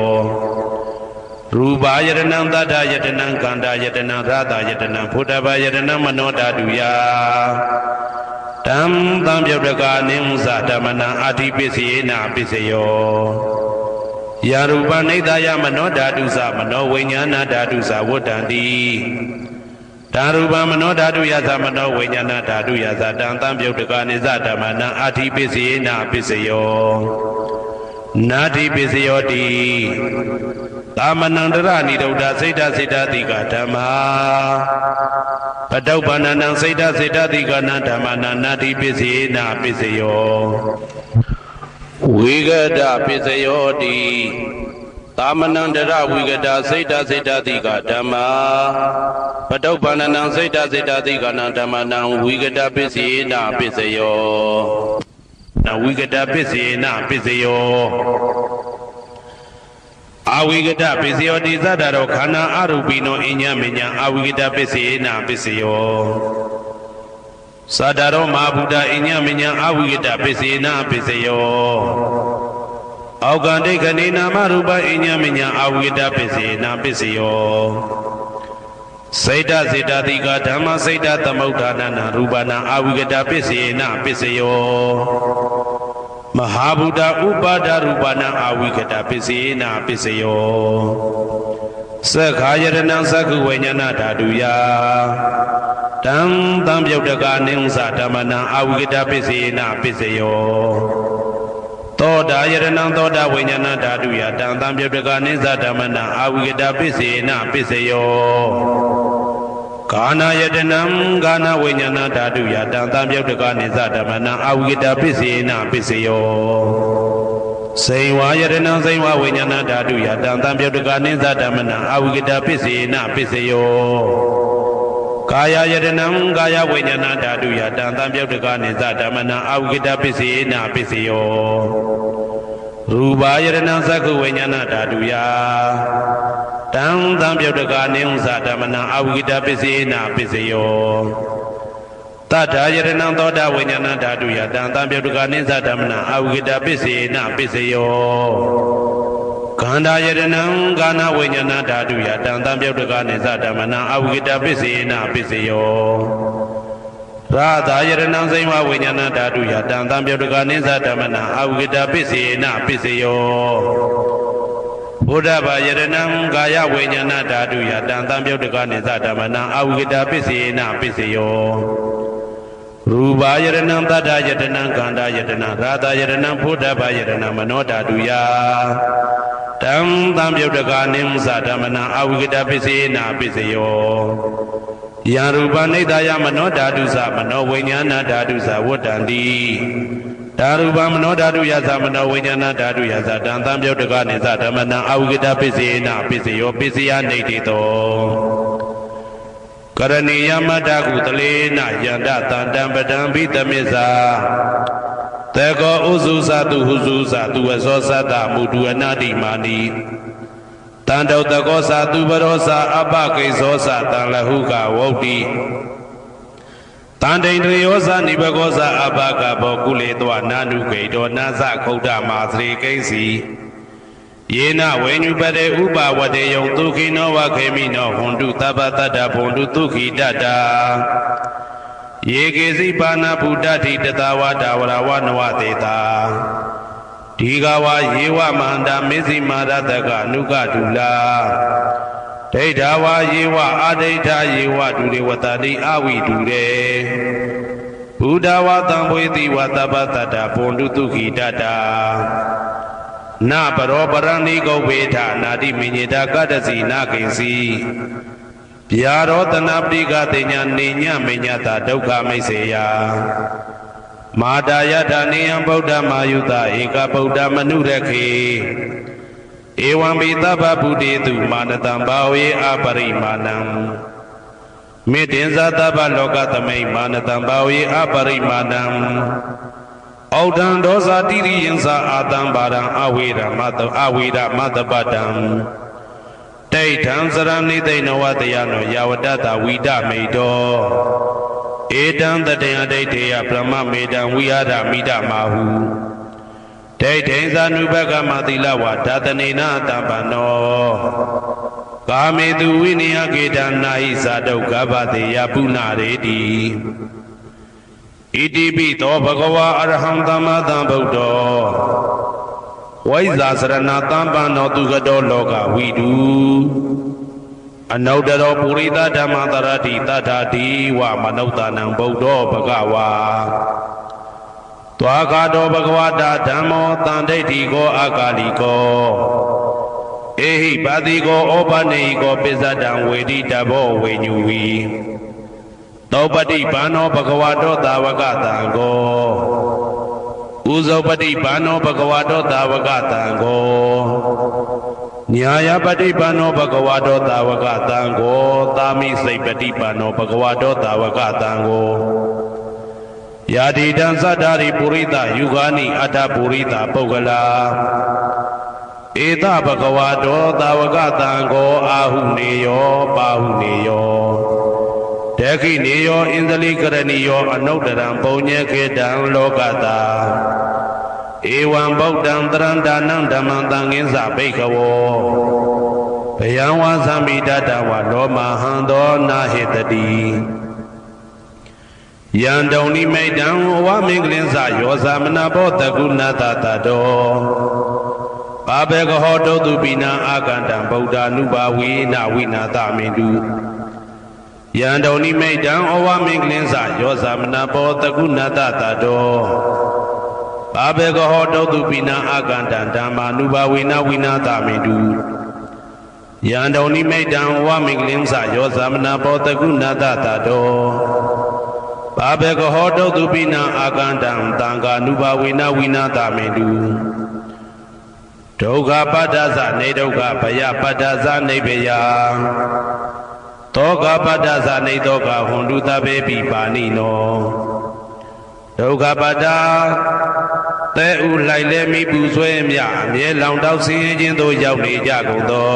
ရူပယရဏံသတ္တယတနံကန္တာယတနံရာသယတနံဘုဒ္ဓဘာယရဏံမနောဓာတုယတံတံပြုတ်တကနိသဓမ္မနံအာတိပစ္စေနပစ္စယောယာရူပနိဒာယမနောဓာတုသမနောဝိညာဏဓာတုသဝတ္တံတိဓာရူပမနောဓာတုယသမနောဝိညာဏဓာတုယသတံတံပြုတ်တကနိသဓမ္မနံအာတိပစ္စေနပစ္စယောနာတိပစ္စယောတိသာမဏံတရဏိဒုဒ္ဓစိတ်တစိတ်တတိကဓမ္မာပတုပ္ပန္နံစိတ်တစိတ်တတိကနံဓမ္မနံနာတိပစ္စေနပစ္စယောဝိဂဒပစ္စယောတိသာမဏံတရဝိဂဒစိတ်တစိတ်တတိကဓမ္မာပတုပ္ပန္နံစိတ်တစိတ်တတိကနံဓမ္မနံဝိဂဒပစ္စေနပစ္စယောနဝိဂဒပစ္စေနပစ္စယောအဝိဂဒပစ္စယောတိသတ္တရောခန္ဓာအရူပိနောအိညမေညအဝိဂဒပစ္စေနပစ္စယောသတ္တရောမဟာဗုဒ္ဓအိညမေညအဝိဂဒပစ္စေနပစ္စယောအောက်ကံဒိဋ္ဌိနေနာမရူပအိညမေညအဝိဂဒပစ္စေနပစ္စယောစေတစေတတိကဓမ္မစေတသမုဋ္ဌာနာရူပနာအဝိဂဒပစ္စေနပစ္စယောမဟာဗုဒ္ဓဥပါဒရူပနာအဝိဂဒပစ္စေနပစ္စယောသက္ခာယရဏံသက္ခုဝိညာဏဓာတုယတံတံပြုတ်တကနိသဓမ္မနံအဝိဂဒပစ္စေနပစ္စယောသော သောတာယရဏံသောတာဝိညာဏဓာတုယတံသံပြုတ်တကနိစ္စဓမ္မနံအာဝိကတပစ္စေနပစ္စယောကာနာယတနံကာနာဝိညာဏဓာတုယတံသံပြုတ်တကနိစ္စဓမ္မနံအာဝိကတပစ္စေနပစ္စယောစေဝါယရဏံစေဝဝိညာဏဓာတုယတံသံပြုတ်တကနိစ္စဓမ္မနံအာဝိကတပစ္စေနပစ္စယောကာယယတနံကာယဝိညာဏဓာတုယတံသံပြုတ်တကနိစ္စဓမ္မနံအာဝိကတပစ္စေနပစ္စယောရူပယတနံသက္ခဝိညာဏဓာတုယတံသံပြုတ်တကနိဥ္စဓမ္မနံအာဝိကတပစ္စေနပစ္စယောတထာယတနံသောတာဝိညာဏဓာတုယတံသံပြုတ်တကနိစ္စဓမ္မနံအာဝိကတပစ္စေနပစ္စယောခန္ဓာယတနံကာနဝိညာဏဓာတုယတံသံပြုတ်တကနိစ္စဓမ္မနံအာဝိကတပစ္စေနပစ္စယောရာသာယတနံစိမဝိညာဏဓာတုယတံသံပြုတ်တကနိစ္စဓမ္မနံအာဝိကတပစ္စေနပစ္စယောဘုဒ္ဓဘာယတနံကာယဝိညာဏဓာတုယတံသံပြုတ်တကနိစ္စဓမ္မနံအာဝိကတပစ္စေနပစ္စယောရူပယတနံတတ္ထယတနံခန္ဓာယတနံရာသာယတနံဘုဒ္ဓဘာယတနံမနောဓာတုယတံသံပြုတ်တကနိဥ္စဓမ္မနံအာဝိကတပစ္စေနပစ္စယောယံရူပနိဒာယမနောဓာတုသမနောဝိညာဏဓာတုသဝတ္တန္တိဓာရူပမနောဓာတုယသမနောဝိညာဏဓာတုယသတံသံပြုတ်တကနိစ္စဓမ္မနံအာဝိကတပစ္စေနပစ္စယောပစ္စယနေတိတောကရဏီယမတ္တကုတလေနယန္တတန္တံပဒံဘိတမစ္စာတေကောဥစုသတုဟုစုသတုဝသောသတ္တမုဒုအနာတိမာနိတန္တောတကောသတုပရောသအပကိသောသတံလဟုကဝုတ်တိတန္တိန္ဒယောသနိဘကောသအပကဘောကုလေတောနာနုဂိတောနာသခုဒ္ဓမာသရေကိဉ္စီယေနဝိညုပတေဥပဝတေယံဒုခိနောဝခေမိနောဟွန်တုသဗ္ဗတတ္တဘွန်တုဒုခိတတ္တာယေကေစီပါဏဗုဒ္ဓတိတတဝါဒဝရဝနဝတေတာဒီဃဝါယေဝမန္တာမေဇိမာရတကအနုကတုလာဒိဋ္ဌဝါယေဝအာဒိဋ္ဌယေဝဒုရေဝတတိအဝိဒုရေဘုဒ္ဓဝါတံဝေတိဝသဗ္ဗတတ္တဘွန်တုဒုခိတတ္တာနပရောပရဏိကောဝေထနာတိမိညေတာကတ္တစီနာကိဉ္စီဗျာရောတနာပိကတိညာနေညမိညတာဒုက္ခမိတ်စေယမာတာယထာနေယံဗုဒ္ဓမာယုတဧကဗုဒ္ဓမနုရခေဧဝံပိသဗ္ဗဗုတေတုမာနတံဘာဝေအပရိမာဏံမေတ္တင်္ဇသဗ္ဗလောကသမိမာနတံဘာဝေအပရိမာဏံဩဒံဒောဇာတိရိယံသာအာတံဘာရံအဝေရမတအဝေရမတပတံတိဋ္ဌံစရဏိသိဏဝတယနောယဝတ္တဝိဒမေတောဧတံတတေယဒိဋ္ဌေယဗြဟ္မမေတံဝိဟာရမိဒမာဟုဒိဋ္ဌိသနုဘကမသီလဝါဒတနေနတပ္ပနောကာမေတုဝိနိယကေတနာဟိသာဒုက္ခပတိယပုဏ္ဏရေတိဣတိပိသောဘဂဝါအရဟံသမ္မာသမ္ဗုဒ္ဓောဝိဇာစရဏသမ္ပန္နောသူကတောလောကဝိတုအနုတ္တရောပုရိသဓမ္မတရတိတထာတိဝမနုဿာနံဗုဒ္ဓောဘဂဝါသွားကာတောဘဂဝတာဓမ္မောတန်ဒိဋ္ဌိကောအာကာလိကောဧဟိပါတိကောဩပနေဟိကောပိစ္ဆတံဝေတိတဘောဝေညူဝီသောပတိဘာနောဘဂဝတောသာဝကတံကောဥဇောပတိဘာနောဘဂဝတောသာဝကတံကောညာယပတိဘာနောဘဂဝတောသာဝကတံကောသာမိစိတ်ပတိဘာနောဘဂဝတောသာဝကတံကောယာတိတံသတ္တာရိပုရိသယုဂာနိအတ္တပုရိသပုဂ္ဂလာဧတဘဂဝတောသာဝကတံကောအာဟုနေယောပါဟုနေယောဒခိနေယောဣန္ဒလိကရဏီယောအနုတ္တရံပုံညေခေတံလောကတာဧဝံဗုဒ္ဓံတရန္တာနံဓမ္မံသံဃင်းစဘိက္ခဝောဘယံဝါသမိတတဝလောမဟံသောနာဟေတတိယံတုန်နိမိတံဝမင်္ဂလင်းစယောသမနာဘောတကုဏတတတောဘာဘေကဟောတုတုပိနာအာကန္တံဗုဒ္ဓ ानु ဘာဝေနဝိနာသမင်တုယံတုန်နိမိတံဩဝမင်္ဂလင်းစယောသမနာဘောတကုဏတတတော ဘာဘေကဟောတောတုပိနာအာကန္တံဓမ္မာနုဘာဝေနဝိနာတာမေတုယံတော်နိမိတံဝမင်္ဂလင်းစယောသမနာဘောတကုဏတတတောဘာဘေကဟောတောတုပိနာအာကန္တံတံဃာနုဘာဝေနဝိနာတာမေတုဒုက္ခပတ္တသနေဒုက္ခဘယပတ္တသနေဘယတောကပတ္တသနေတောကဟွန်တုတဘေပိပါဏိနောဒုက္ခပတ္တသဲဥလိုက်လဲမိပူဆွဲမြအမြဲလောင်တောက်ဆင်းရဲခြင်းသို့ရောက်နေကြကုန်သော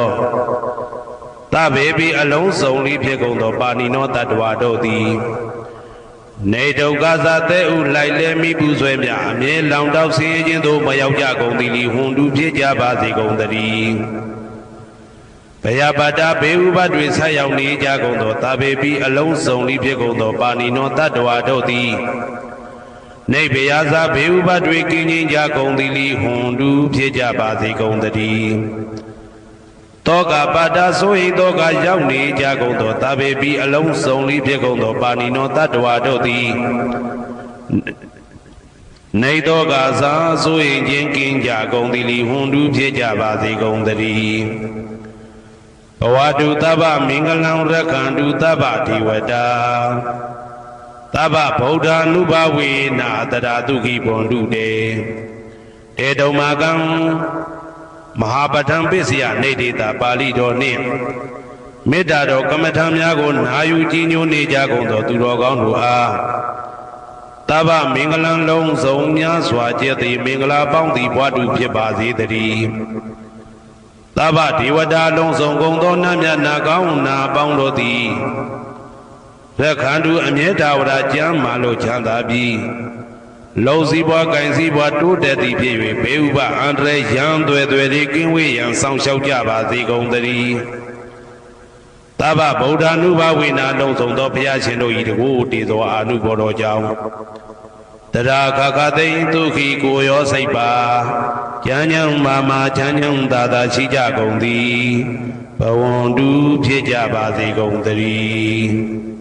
သဗ္ဗေပိအလုံးစုံလေးဖြစ်ကုန်သောပါဏိနောတတ္တဝါတို့သည်နေဒုက္ခသသဲဥလိုက်လဲမိပူဆွဲမြအမြဲလောင်တောက်ဆင်းရဲခြင်းသို့မရောက်ကြကုန်သည်လီဟွန်တုဖြစ်ကြပါစေကုန်သတည်းဘယပတ္တဘေဥပတွေဆက်ရောက်နေကြကုန်သောသဗ္ဗေပိအလုံးစုံလေးဖြစ်ကုန်သောပါဏိနောတတ္တဝါတို့သည်နေဘယသာဘေဥပတွေကင်းခြင်းကြကုန်သည်လီဟွန်တုဖြစ်ကြပါစေကုန်သတည်းတောကပတ္တဆိုဟိတောကရောက်နေကြကုန်သောသဗ္ဗေပိအလုံးစုံလေးဖြစ်ကုန်သောပါဏိနောတတ္တဝါတို့သည်နေတောကသာဆိုဟိခြင်းကင်းကြကုန်သည်လီဟွန်တုဖြစ်ကြပါစေကုန်သတည်းဘဝတုသဗ္ဗမင်္ဂလံရက္ခန္တုသဗ္ဗဒေဝတာသဗ္ဗဗုဒ္ဓ ानु ဘဝေနာတရာတုခိဘွန်တုတေတေတုံမာကံမဟာပဋ္ဌံပစ္စယနေတေတာပါဠိတော်နှင့်မေတ္တာတော်ကမ္မထံများကိုနာယူကြည်ညိုနေကြကုန်သောသူတော်ကောင်းတို့အားသဗ္ဗမင်္ဂလံလုံးစုံများစွာကျက်သည်မင်္ဂလာပေါင်းသည်ဘွားတုဖြစ်ပါစေတည်းသဗ္ဗဒေဝတာလုံးစုံကုန်သောနတ်မြတ်နာကောင်းနာပေါင်းတို့သည်ရက္ခန္တုအမြဲတဝရကျမ်းမာလို့ချမ်းသာပြီးလုံစည်းပွားကင်စည်းပွားတိုးတက်သည်ဖြစ်၍ဘေဥပအန္တရာယ်ရန်သွဲသွဲလေးကင်းဝေးရန်ဆောင်ရှောက်ကြပါစေကုန်သတည်းသဗ္ဗဗုဒ္ဓ ानु ဘဝေနာလုံးစုံသောဘုရားရှင်တို့၏တကူတည်သောအာနုဘောတော်ကြောင့်တရာခခသိမ့်ဒုက္ခိကိုရောစိတ်ပါဉာဏ်ဉာဏ်မာမာချမ်းချမ်းသာသာရှိကြကုန်သည်ဘဝန္တုဖြစ်ကြပါစေကုန်သတည်း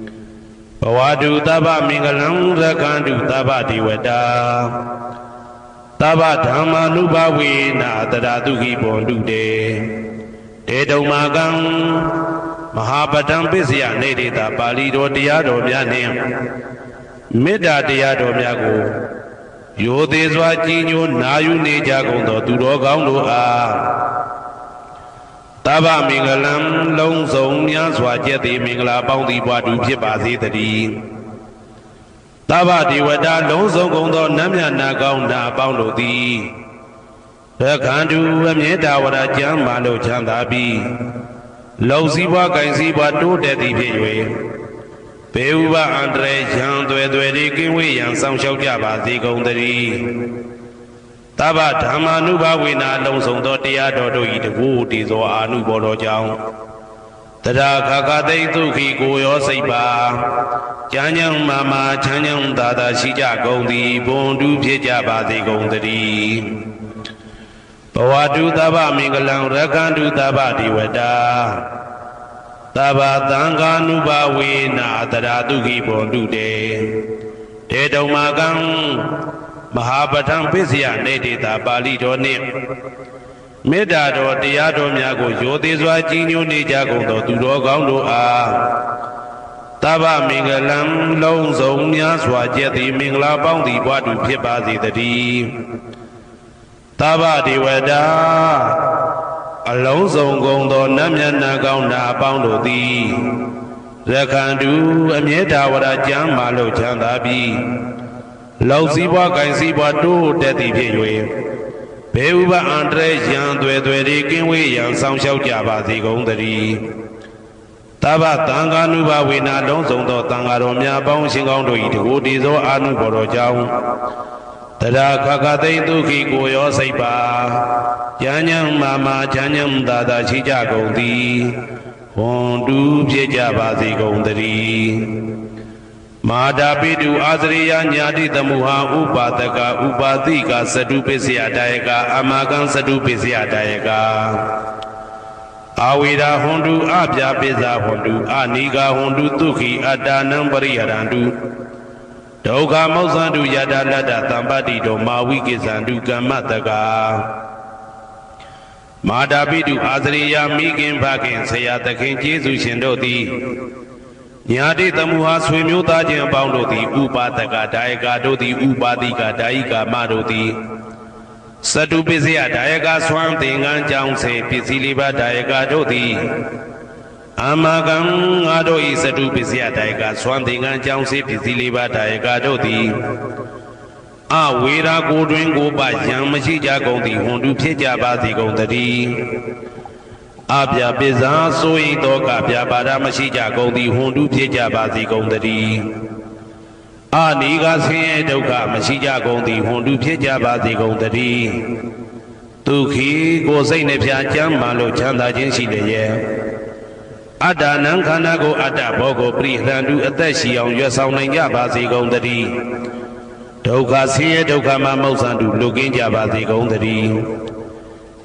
ဘဝတုသဗ္ဗမင်္ဂလံရက္ခန္တုသဗ္ဗဒေဝတာသဗ္ဗဓမ္မာနုဘဝေနာတရာတုခိဘွန်တုတေတေတုံမာကံမဟာပဋ္ဌံပစ္စယနေတေတာပါဠိတော်တရားတော်များနှင့်မေတ္တာတရားတော်များကိုရိုသေစွာကြည်ညိုနာယူနေကြကုန်သောသူတော်ကောင်းတို့အားသဗ္ဗမင်္ဂလံလုံးစုံများစွာကျက်သည်မင်္ဂလာပေါင်းသည်ဘွားတူဖြစ်ပါစေတည်းသဗ္ဗဒေဝတာလုံးစုံကုန်သောနတ်မြတ်နာကောင်းနာပေါင်းတို့သည်ရက္ခန္တုအမြဲတဝရကျမ်းမာလို့ချမ်းသာပြီးလုံစည်းပွားကင်စည်းပွားတိုးတက်သည်ဖြစ်၍ဘေဥပအန္တရာယ်ရန်သွဲသွဲလေးကင်းဝေးရန်ဆောင်ရှောက်ကြပါစေကုန်သတည်းသဗ္ဗဓမ္မာနုဘဝေနာလုံးစုံသောတရားတော်တို့၏တကူတည်သောအာနုဘောတော်ကြောင့်တရာခခသိမ့်ဒုက္ခိကိုရောစိတ်ပါဉာဏ်ဉာဏ်မာမာချမ်းချမ်းသာသာရှိကြကုန်သည်ဘွန်တုဖြစ်ကြပါစေကုန်သတည်းဘဝတုသဗ္ဗမင်္ဂလံရက္ခန္တုသဗ္ဗဒေဝတာသဗ္ဗသံဃာနုဘဝေနာတရာတုခိဘွန်တုတေတေတုံမာကံမဟာပဋ္ဌံပစ္စယနေတေတာပါဠိတော်နှင့်မေတ္တာတော်တရားတော်များကိုရိုသေစွာကြည်ညိုနေကြကုန်သောသူတော်ကောင်းတို့အားသဗ္ဗမင်္ဂလံလုံးစုံများစွာကျက်သည်မင်္ဂလာပေါင်းသည်ဘွားတူဖြစ်ပါစေတည်းသဗ္ဗဒေဝတာအလုံးစုံကုန်သောနတ်မြတ်နာကောင်းနာအပေါင်းတို့သည်ရက္ခန္တုအမြဲတဝရကျမ်းမာလို့ချမ်းသာပြီးလုံစည်းပွားကင်စည်းပွားတိုးတက်သည်ဖြစ်၍ဘေဥပအန္တရာယ်ရန်သွဲသွဲလေးကင်းဝေးရန်ဆောင်ရှောက်ကြပါစေကုန်သတည်းသဗ္ဗသံဃာနုဘဝေနာလုံးစုံသောသံဃာတော်များပေါင်းရှင်ကောင်းတို့၏တကူတည်သောအာနုဘော်တော်ကြောင့်တရာခခသိမ့်ဒုက္ခိကိုရောစိတ်ပါဉာဏ်ဉာဏ်မာမာချမ်းချမ်းသာသာရှိကြကုန်သည်ဟွန်တူဖြစ်ကြပါစေကုန်သတည်းမာတာပိတုအာသရိယညာတိတမုဟာဥပါဒကဥပါတိကသတုပစ္စယတာယကအမကံသတုပစ္စယတာယကအာဝေရာဟွန်တုအပြာပိဇာဟွန်တုအနိဂါဟွန်တုဒုက္ခိအတ္တနံပရိဟရန္တု ဒုက္ခမောဇန္တုယတာလတ္တသံပတ္တိတောမာဝိကိသန္တုကမ္မတကာမာတာပိတုအာသရိယာမိခင်ဖခင်ဆရာသခင်ကျေးဇူးရှင်တို့သည်ညာတိတမှုဟာဆွေမျိုးသားချင်းအပေါင်းတို့သည်ဥပါဒကဒါယကတို့သည်ဥပါတိကဒါယိကာမတို့သည်စတုပစ္စယဒါယကဆွမ်းသင်္ကန်းကြောင့်စေပစ္စည်းလေးပါးဒါယကတို့သည်အမကံငါတို့ဤစတုပစ္စယဒါယကဆွမ်းသင်္ကန်းကြောင့်စေပစ္စည်းလေးပါးဒါယကတို့သည်အဝေရာကိုတွင်ကိုပယံမရှိကြကုန်သည်ဟွန်တုဖြစ်ကြပါစေကုန်တည်းအပြပစ္စာဆိုဤတောကပြပါဒမရှိကြကုန်သည်ဟွန်တုဖြစ်ကြပါစေကုန်တည်းအနိကဆင်းရဲဒုက္ခမရှိကြကုန်သည်ဟွန်တုဖြစ်ကြပါစေကုန်တည်းဒုက္ခိကိုစိတ်နှပြကျမ်းမာလို့ချမ်းသာခြင်းရှိလျက်အတ္တနံခန္ဓာကိုအတ္တဘောကိုပရိဟရန္တုအသက်ရှိအောင်ရွတ်ဆောင်နိုင်ကြပါစေကုန်တည်းဒုက္ခဆင်းရဲဒုက္ခမှာမောဇ္ဇန္တုလွတ်ကင်းကြပါစေကုန်တည်း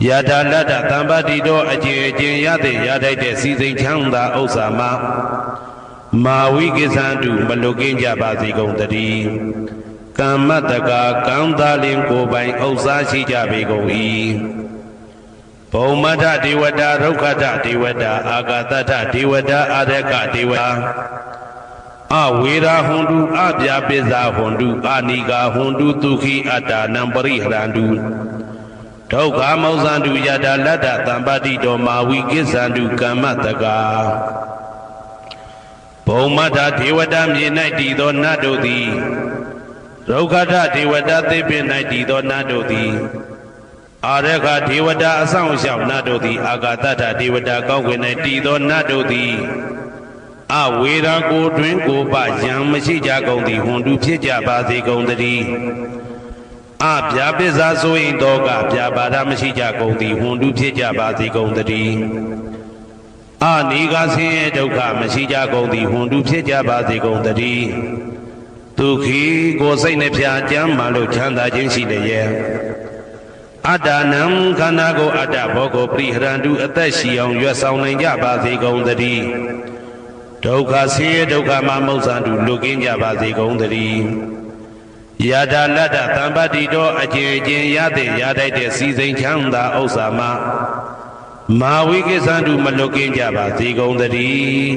ယတာလတ္တသံပတ္တိတောအကျဉ်အကျဉ်ရတဲ့ရထိုက်တဲ့စီစိန်ချမ်းသာဥစ္စာမှာမာဝိကိသန္တုမလွတ်ကင်းကြပါစေကုန်တည်းကမ္မတကာကံသားလင်ကိုယ်ပိုင်ဥစ္စာရှိကြပေကုန်၏ဘုံမထဒေဝတာဒုက္ခထဒေဝတာအာဂတထဒေဝတာအာရကဒေဝတာအဝေရာဟွန်တုအပြပစ္စာဟွန်တုအာနိကာဟွန်တုဒုက္ခိအတ္တနံပရိဟရန္တုဒုက္ခမောဇန္တုယတာလတ္တသံပတ္တိတောမာဝိကိသန္တုကမ္မတကာဘုံမထဒေဝတာမြေ၌တည်သောနတ်တို့သည်ဒုက္ခထဒေဝတာသေပင်၌တည်သောနတ်တို့သည်အာရခဒေဝတာအဆောင်ရှောက်နတ်တို့သည်အာဂတထဒေဝတာကောင်းကင်၌တည်သောနတ်တို့သည်အဝေရာကိုတွင်ကိုပယံမရှိကြကုန်သည်ဟွန်တုဖြစ်ကြပါစေကုန်တည်းအပြပစ္စာဆိုရင်တော့ကပြပါဒမရှိကြကုန်သည်ဟွန်တုဖြစ်ကြပါစေကုန်တည်းအနိကဆင်းရဲဒုက္ခမရှိကြကုန်သည်ဟွန်တုဖြစ်ကြပါစေကုန်တည်းဒုက္ခိကိုစိတ်နှပြကျမ်းမာလို့ချမ်းသာခြင်းရှိလျက်အတ္တနံခန္ဓာကိုအတ္တဘောကိုပရိဟရန္တုအသက်ရှိအောင်ရွတ်ဆောင်နိုင်ကြပါစေကုန်တည်းဒုက္ခဆင်းရဲဒုက္ခမှာမောဇ္ဇန္တုလွတ်ကင်းကြပါစေကုန်တည်းယတာလတ္တသံပတ္တိတောအကျဉ်အကျဉ်ရတဲ့ရထိုက်တဲ့စီစိန်ချမ်းသာဥစ္စာမှာမာဝိကိသန္တုမလွတ်ကင်းကြပါစေကုန်တည်း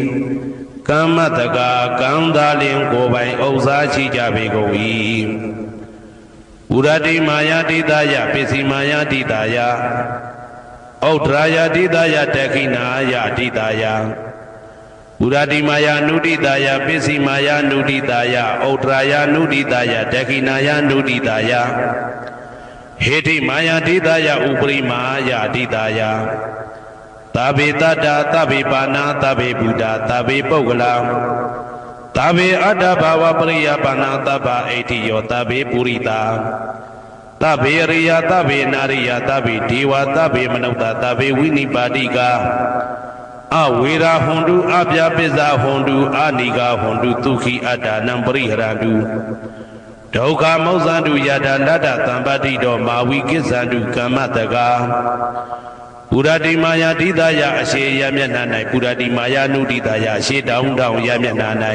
ကမ္မတကာကံသားလင်ကိုယ်ပိုင်ဥစ္စာရှိကြပေကုန်၏ဥရတိမာယာတိတယပစ္စည်းမာယာတိတယဩဒရာယတိတယတခိနာယတိတယဥရတိမာယာနုတိတယပစ္စည်းမာယာနုတိတယဩဒရာယနုတိတယတခိနာယနုတိတယဟေတိမာယာတိတယဥပရိမာယာတိတယသဗ္ဗေတတ္တာသဗ္ဗေပါဏာသဗ္ဗေဘုဒ္ဓသဗ္ဗေပုဂ္ဂလာသဗ္ဗေအတ္တဘာဝပရိယပါဏာသဗ္ဗဣတိယောသဗ္ဗေပုရိတာသဗ္ဗေရိယသဗ္ဗေနာရိယသဗ္ဗေဒေဝသဗ္ဗေမနုဿသဗ္ဗေဝိနိပါတိကအဝေရာဟွန်တုအပြပစ္စာဟွန်တုအာနိကာဟွန်တုဒုက္ခိအတ္တနံပရိဟရန္တုဒုက္ခမောဇန္တုယတာလတ္တသံပတ္တိတောမာဝိကိသန္တုကမ္မတကာပုရတိမာယာတိတယအရှိယမျက်နှာ၌ပုရတိမာယာနုတိတယအရှိတောင်းတောင်းယမျက်နှာ၌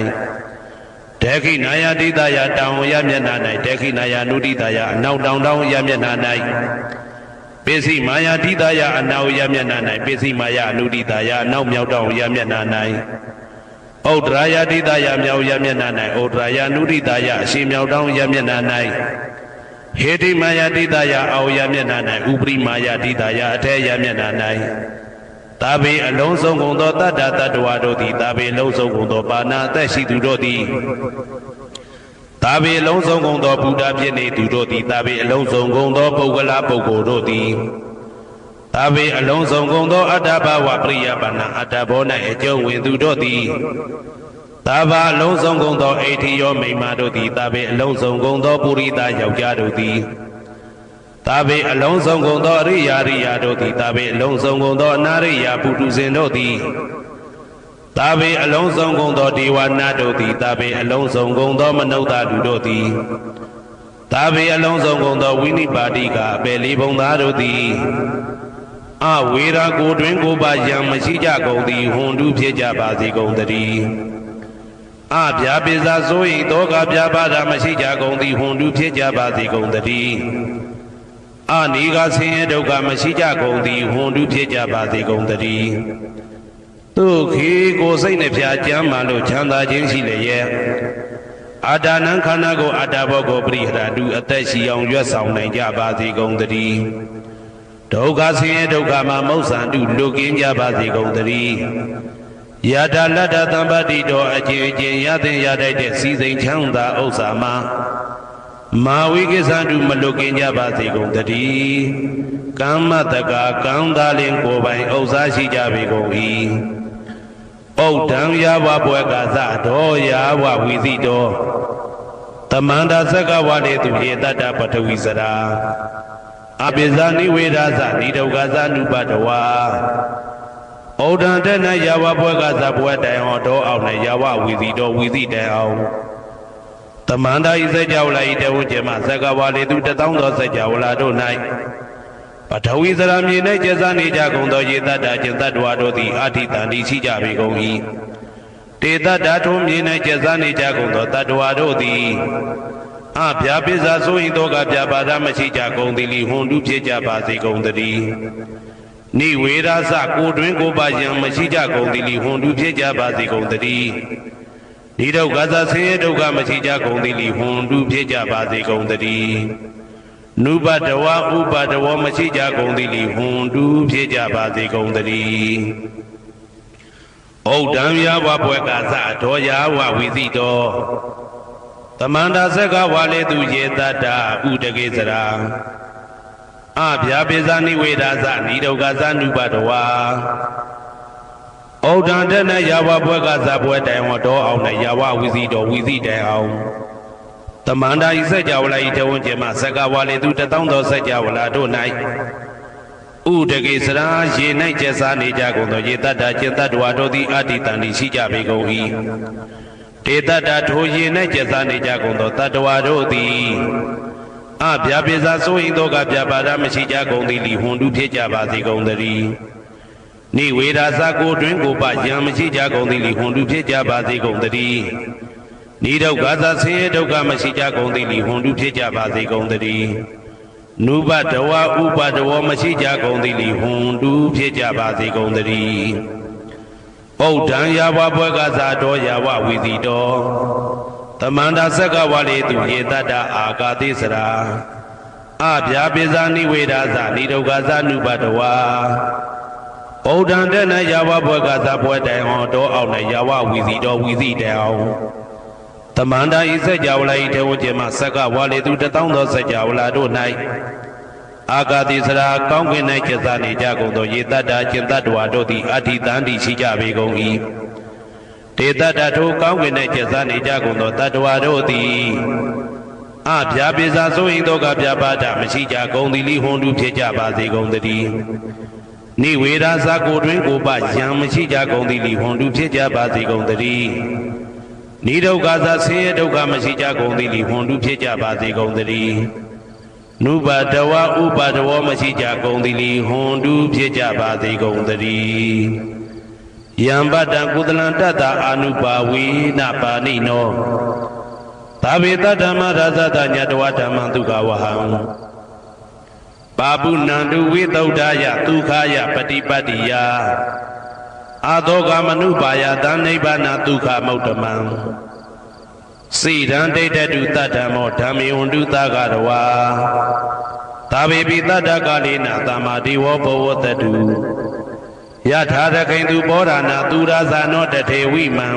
ဒေခိနာယာတိတယတောင်းယမျက်နှာ၌ဒေခိနာယာနုတိတယအနောက်တောင်းတောင်းယမျက်နှာ၌ပိစိမာယာတိတယအနောက်ယမျက်နှာ၌ပိစိမာယာနုတိတယအနောက်မြောက်တောင်းယမျက်နှာ၌ဩဒရာယာတိတယမြောက်ယမျက်နှာ၌ဩဒရာယာနုတိတယအရှိမြောက်တောင်းယမျက်နှာ၌ဟေတိမာယာတိတယအောယမျက်နှာ၌ဥပရိမာယာတိတယအထေယမျက်နှာ၌သာဘေအလုံးစုံကုန်သောတတ္တတ္တဝါတို့သည်သာဘေလုံးစုံကုန်သောပါဏာအသက်ရှိသူတို့သည်သာဘေအလုံးစုံကုန်သောဘုရားဖြစ်နေသူတို့သည်သာဘေအလုံးစုံကုန်သောပုဂ္ဂလပုဂ္ဂိုလ်တို့သည်သာဘေအလုံးစုံကုန်သောအတ္တဘဝပရိယပါဏာအတ္တဘော၌အကျုံးဝင်သူတို့သည်သာဘာအလုံးစုံကုန်သောအိဋ္ဌိယောမိမ္မာတို့သည်သာဘေအလုံးစုံကုန်သောပုရိသယောက်ျားတို့သည်သာဘေအလုံးစုံကုန်သောအရိယာရိယာတို့သည်သာဘေအလုံးစုံကုန်သောအနာရိယာပုထုဇဉ်တို့သည်သာဘေအလုံးစုံကုန်သောဒေဝနာတို့သည်သာဘေအလုံးစုံကုန်သောမနုဿလူတို့သည်သာဘေအလုံးစုံကုန်သောဝိနိပါတိကအပေလေးဘုံသားတို့သည်အဝေရာကိုတွင်ကိုပါယံမရှိကြကုန်သည်ဟွန်တုဖြစ်ကြပါစေကုန်တည်း ဗျာပိစာဆိုရင်တောကပြပါဒမရှိကြကုန်သည်ဟွန်တုဖြစ်ကြပါစေကုန်တည်းနိကဆင်းရဲဒုက္ခမရှိကြကုန်သည်ဟွန်တုဖြစ်ကြပါစေကုန်တည်းသူခေကိုစိတ်နှပြကြမ်းမှလို့ချမ်းသာခြင်းရှိလျက်အာဒါနံခန္ဓာကိုအတ္တဘောကိုပရိဟရတုအသက်ရှိအောင်ရွတ်ဆောင်နိုင်ကြပါစေကုန်တည်းဒုက္ခဆင်းရဲဒုက္ခမှာမௌဆန္တုလွတ်ကင်းကြပါစေကုန်တည်းယထာလတ္တသံပတိတော်အကျဉ်းချင်းရသင်ရတတ်တဲ့စီစိန်ချမ်းသာဥစ္စာမှာမာဝိကိသန္တုမလွတ်ကင်းကြပါစေကုန်တည်းကမ္မတကကံသာလင်ကိုယ်ပိုင်ဥစ္စာရှိကြပေကုန်၏ဩဒံယာဝဘွယ်ကသတော်ယာဝဝီသိတော်တမန္တာသက္ကဝလေသူရေတတ္တပထဝီစရာအပိဇာနိဝေဒသနိဒုက္ခသနုပတဝါဩဒံတဏယာဝဘွယ်ကသဘွယ်တိုင်ဟောတော်အောင်နဲ့ယာဝဝီသိတော်ဝီသိတိုင်အောင်တမန္တာဤစကြဝဠာဤတဝုကျေမသက္ကဝလေသူတသောသောစကြဝဠာတို့၌ပထဝီစရာမြေ၌ကျက်စားနေကြကုန်သောရေတတ္တကျင်တတ္တဝါတို့သည်အာထိတန်တိရှိကြပေကုန်၏တေတတ္တထုံးမြေ၌ကျက်စားနေကြကုန်သောတတ္တဝါတို့သည်ဗျာပိစာဆိုရင်တော့ကဗျာပါဒမရှိကြကုန်သည်လီဟွန်တုဖြစ်ကြပါစေကုန်တည်းနိဝေရသကိုတွင်ကိုပါယံမရှိကြကုန်သည်လီဟွန်တုဖြစ်ကြပါစေကုန်တည်းနိဒုက္ခသဆင်းရဲဒုက္ခမရှိကြကုန်သည်လီဟွန်တုဖြစ်ကြပါစေကုန်တည်းနုပတဝဥပတဝမရှိကြကုန်သည်လီဟွန်တုဖြစ်ကြပါစေကုန်တည်းဩဒံယာဝဘွယ်ကသတော်ယာဝဝီသိတော်တမန္တာသက္ကဝါလေသူရေတတ္တဥတကေစရာဗျာပိဇာနိဝေဒသနိဒုက္ခသနုပတဝါဩဒံတဏယာဝဘွယ်ကသဘွယ်တိုင်ဟောတော်အောင်နဲ့ယာဝဝီသိတော်ဝီသိတိုင်အောင်တမန္တာဤစကြဝဠာဤတဝုကျေမသက္ကဝါလေသူတသောသောစကြဝဠာတို့၌ဥတကေစရာရေ၌ကျက်စားနေကြကုန်သောရေတတ္တကျင်တတ္တဝါတို့သည်အတ္တိတန်တိရှိကြပေကုန်၏တေတတ္တထိုရေ၌ကျက်စားနေကြကုန်သောတတ္တဝါတို့သည်ဗျာပိစာဆိုရင်တော့ကဗျာပါဒမရှိကြကုန်သည်လီဟွန်တုဖြစ်ကြပါစေကုန်တည်းနိဝေဒသကိုတွင်ကိုပယံမရှိကြကုန်သည်လီဟွန်တုဖြစ်ကြပါစေကုန်တည်းနိဒုက္ခသဆင်းရဲဒုက္ခမရှိကြကုန်သည်လီဟွန်တုဖြစ်ကြပါစေကုန်တည်းနုပတဝဥပတဝမရှိကြကုန်သည်လီဟွန်တုဖြစ်ကြပါစေကုန်တည်းဩဒံယာဝဘွယ်ကသတော်ယာဝဝီသိတော်တမန္တာသက္ကဝါလေသူရေတတ္တအာကာတိစရာဗျာပိဇာနိဝေဒသနိဒုက္ခသနုပတဝါဩဒံတဏယာဝဘွယ်ကသဘွယ်တိုင်ဟောတော်အောင်နဲ့ယာဝဝီသိတော်ဝီသိတိုင်အောင်တမန္တာဤစကြဝဠာဤတဝုကျေမသက္ကဝါလေသူတသောသောစကြဝဠာတို့၌အာကာတိစရာကောင်းကင်၌ကျက်စားနေကြကုန်သောရေတတ္တကျင်တတ္တဝါတို့သည်အတ္တိတန်တိရှိကြပေကုန်၏တေတတ္တထိုကောင်းကင်၌ကျက်စားနေကြကုန်သောတတ္တဝါတို့သည်ဗျာပိစာဆိုရင်တော့ကဗျာပါဒမရှိကြကုန်သည်လီဟွန်တုဖြစ်ကြပါစေကုန်တည်းနိဝေဒသကိုတွင်ကိုပယံမရှိကြကုန်သည်လီဟွန်တုဖြစ်ကြပါစေကုန်တည်းနိဒုက္ခသဆင်းရဲဒုက္ခမရှိကြကုန်သည်လီဟွန်တုဖြစ်ကြပါစေကုန်တည်းနုပတဝဥပတဝမရှိကြကုန်သည်လီဟွန်တုဖြစ်ကြပါစေကုန်တည်းယံပတ္တကုသလံတတ္တအာနုပါဝေနပါဏိနောသာဝေတဓမ္မရာဇတညတဝဓမ္မဒုက္ခဝဟံပါပုဏ္ဏတုဝိသုဒ္ဓယဒုက္ခယပฏิပတ္တိယအာသောကမနုပါယသနိဗ္ဗာနဒုက္ခမௌတ္တမံစိရန်ဒိဋ္ဌတုတတ္တမောဓမ္မေဝန္တုသဂရဝါသာဝေပိတတ္တကာလေနသမ္မာဒေဝဘဝတတုယထာရခိန်သူဘောဓာနာသူရာဇာနောတထေဝိမံ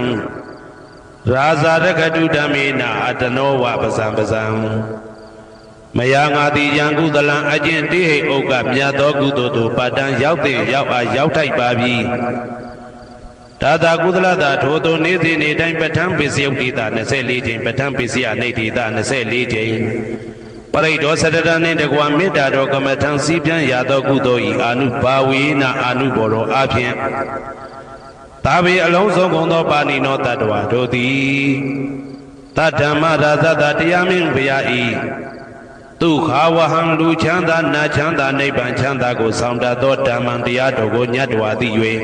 ရာဇာရခတုဓမ္မေနအတနောဝပဇံပဇံမယငါတိယံကုသလံအကျင့်တိဟိဥက္ကမြတ်သောကုသိုလ်တို့ပတ္တံရောက်တဲ့ရောက်အားရောက်ထိုက်ပါပြီဒါသာကုသလတာထိုသို့နေ့စဉ်နေ့တိုင်းပဋ္ဌာန်းပစ္စယုတ်တိတာ24ချိန်ပဋ္ဌာန်းပစ္စယနေတိတာ24ချိန်ပရိဒောစတတနှင့်တကွာမေတ္တာတော်ကမ္မထံစည်းပြန်ရသောကုသိုလ်ဤအာနုဘာဝေနအာနုဘောတော်အဖြင့်သာဝေအလုံးစုံကုန်သောပါဏိနောတတ္တဝါတို့သည်တတ္တမရာဇတတရားမင်းဘုရားဤဒုက္ခဝဟံလူချမ်းသာနတ်ချမ်းသာနိဗ္ဗာန်ချမ်းသာကိုဆောင်တတ်သောဓမ္မံတရားတော်ကိုညတ်တော်သည်၍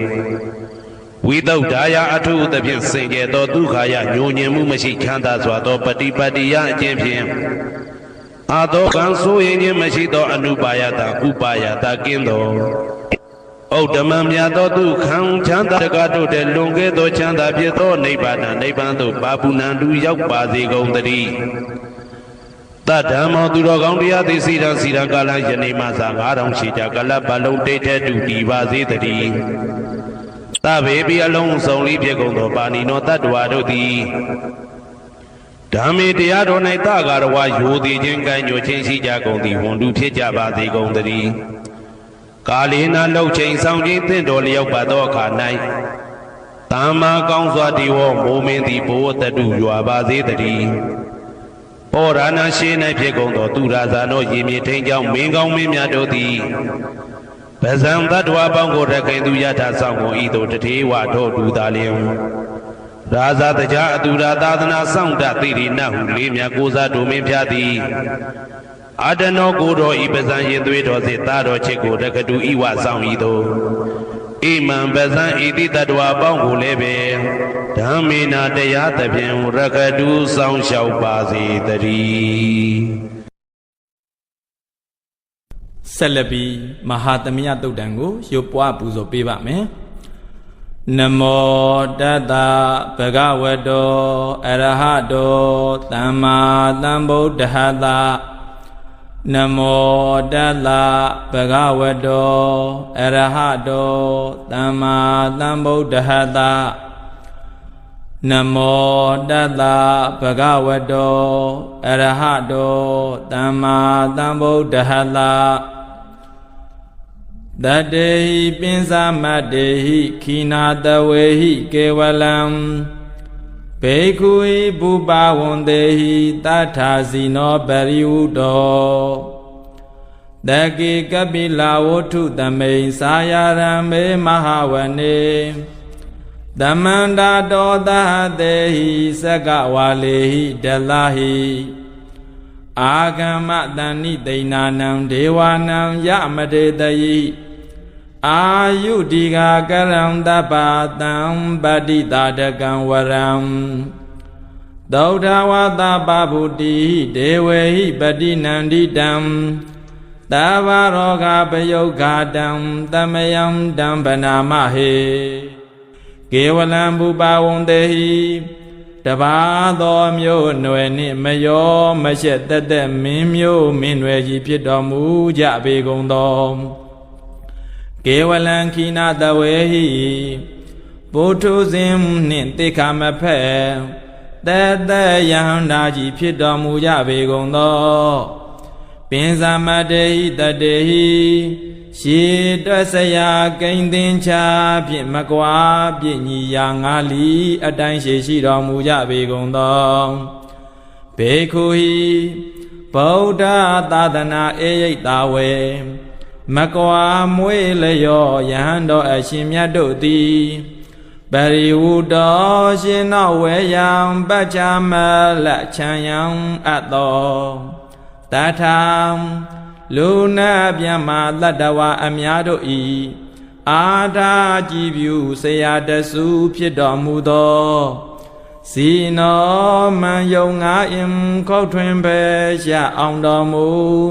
ဝိသုဒ္ဓါယအထုသဖြင့်စင်ကြယ်သောဒုက္ခယညိုညင်မှုမရှိချမ်းသာစွာသောပฏิပတ်တိယအကျင့်ဖြင့်အာသောကံဆိုရင်ခြင်းမရှိသောအနုပါယတဥပါယတကင်းသောဩဒ္ဓမံမြတ်သောဒုက္ခံချမ်းသာတကတို့တဲ့လွန်ကဲသောချမ်းသာဖြစ်သောနိဗ္ဗာန်နိဗ္ဗာန်သို့ပါပုဏ္ဏတူရောက်ပါစေကုန်သတည်းတဓမ္မောသူတော်ကောင်းတရားသိစီရန်စီရန်ကာလယနေ့မှသာ9000ရှိကြကလပ်ပလုံးတိတ်တဲ့တူတည်ပါစေတည်းသဗ္ဗေပိအလုံးစုံလေးဖြစ်ကုန်သောပါဏိနောတတ္တဝါတို့သည်ဓမ္မေတရားတော်၌တကာရဝါယိုသည်ခြင်းကံညွှန်ခြင်းရှိကြကုန်သည်ဝန်တူဖြစ်ကြပါစေကုန်သတည်းကာလေနာလှုပ်ချိန်ဆောင်ခြင်းသင့်တော်လျောက်ပါသောအခါ၌သမ္မာကောင်းစွာတည်ဝမိုးမင်းသည်ဘိုးတတုရွာပါစေတည်းဩရဏရှိ၌ဖြစ်ကုန်သောသူရာဇာတို့ရေမြေထိန်ကြောင့်မင်းကောင်းမင်းများတို့သည်ဗဇံတတ္တဝါပေါင်းကိုရခိုင်သူယထာဆောင်ကုန်ဤသို့တထေဝထောတူသာလျင်ရာဇာတကြအတူရာသာသနာဆောင်တသိရိနဟုလေးမြတ်ကိုစားဒုမင်းဖျားသည်အာတနောကိုတော်ဤပဇံရင်သွေးတော်စေသားတော်ချစ်ကိုရကတူဤဝဆောင်ဤသို့ဣမံပဇံဤတိတတ္တဝါပေါင်းကိုလည်းပဲဓမ္မေနာတရားသဖြင့်ရကတူဆောင်လျှောက်ပါစေတည်းဆက်လက်ပြီးမဟာသမယတုတ်တံကိုရုပ်ပွားပူဇော်ပေးပါမယ်နမောတတ္တဗဂဝတောအရဟတောသမ္မာသမ္ဗုဒ္ဓဟတနမောတတ္တဗဂဝတောအရဟတောသမ္မာသမ္ဗုဒ္ဓဟတနမောတတ္တဗဂဝတောအရဟတောသမ္မာသမ္ဗုဒ္ဓဟတတတေဟိပိစမတေဟိခိနာတဝေဟိကေဝလံဘေခုဟိဘူပါဝန္တေဟိတထာစီနောပရိဝုတောတကေကပိလာဝတ္ထုသမိန်စာယရံမေမဟာဝနေသမန္တာတောသဟတေဟိသက္ကဝါလေဟိဒလဟိအာဂမတဏိတိဏနံဒေဝနံယမတေတယိအာယုဒီဃာကရံတပ္ပတံပတိတာတကံဝရံသောထဝသပဗုတိဒေဝေဟိပတိနန္တိတံသဗ္ဗရောဂပယုဂာတံသမယံတံဗနာမဟေကေဝလံဘူပါဝန္တေဟိတပါသောမျိုးနွယ်နှင့်မယောမရှက်တသက်မင်းမျိုးမင်းနွယ်ကြီးဖြစ်တော်မူကြပေကုန်သောကေဝလံခိနာတဝေဟိဘုထုဇင်နှင့်တိခမဖက်တသက်ယဟန္တာကြီးဖြစ်တော်မူကြပေကုန်သောပင်စမတေဟိတတေဟိရှေတွက်စရာကိန်းသင်္ချာဖြင့်မကွာပြည့်ညီရာငါလီအတိုင်းရှိတော်မူကြပေကုန်သောဘေခုဟိဗုဒ္ဓသာသနာဧရိတ်တာဝေမကွာမွေးလျောယဟန်တော်အရှင်မြတ်တို့သည်ပရိဝုတောရှင်နောက်ဝေယံပัจฉမလချံယံအပ်သောတထာလူနာမြတ်မာတတ္တဝါအများတို့ဤအာထာကြည်ပြုဆရာတဆုဖြစ်တော်မူသောစီနောမံယုံငါအင်ခောက်ထွင်ပဲရအောင်တော်မူ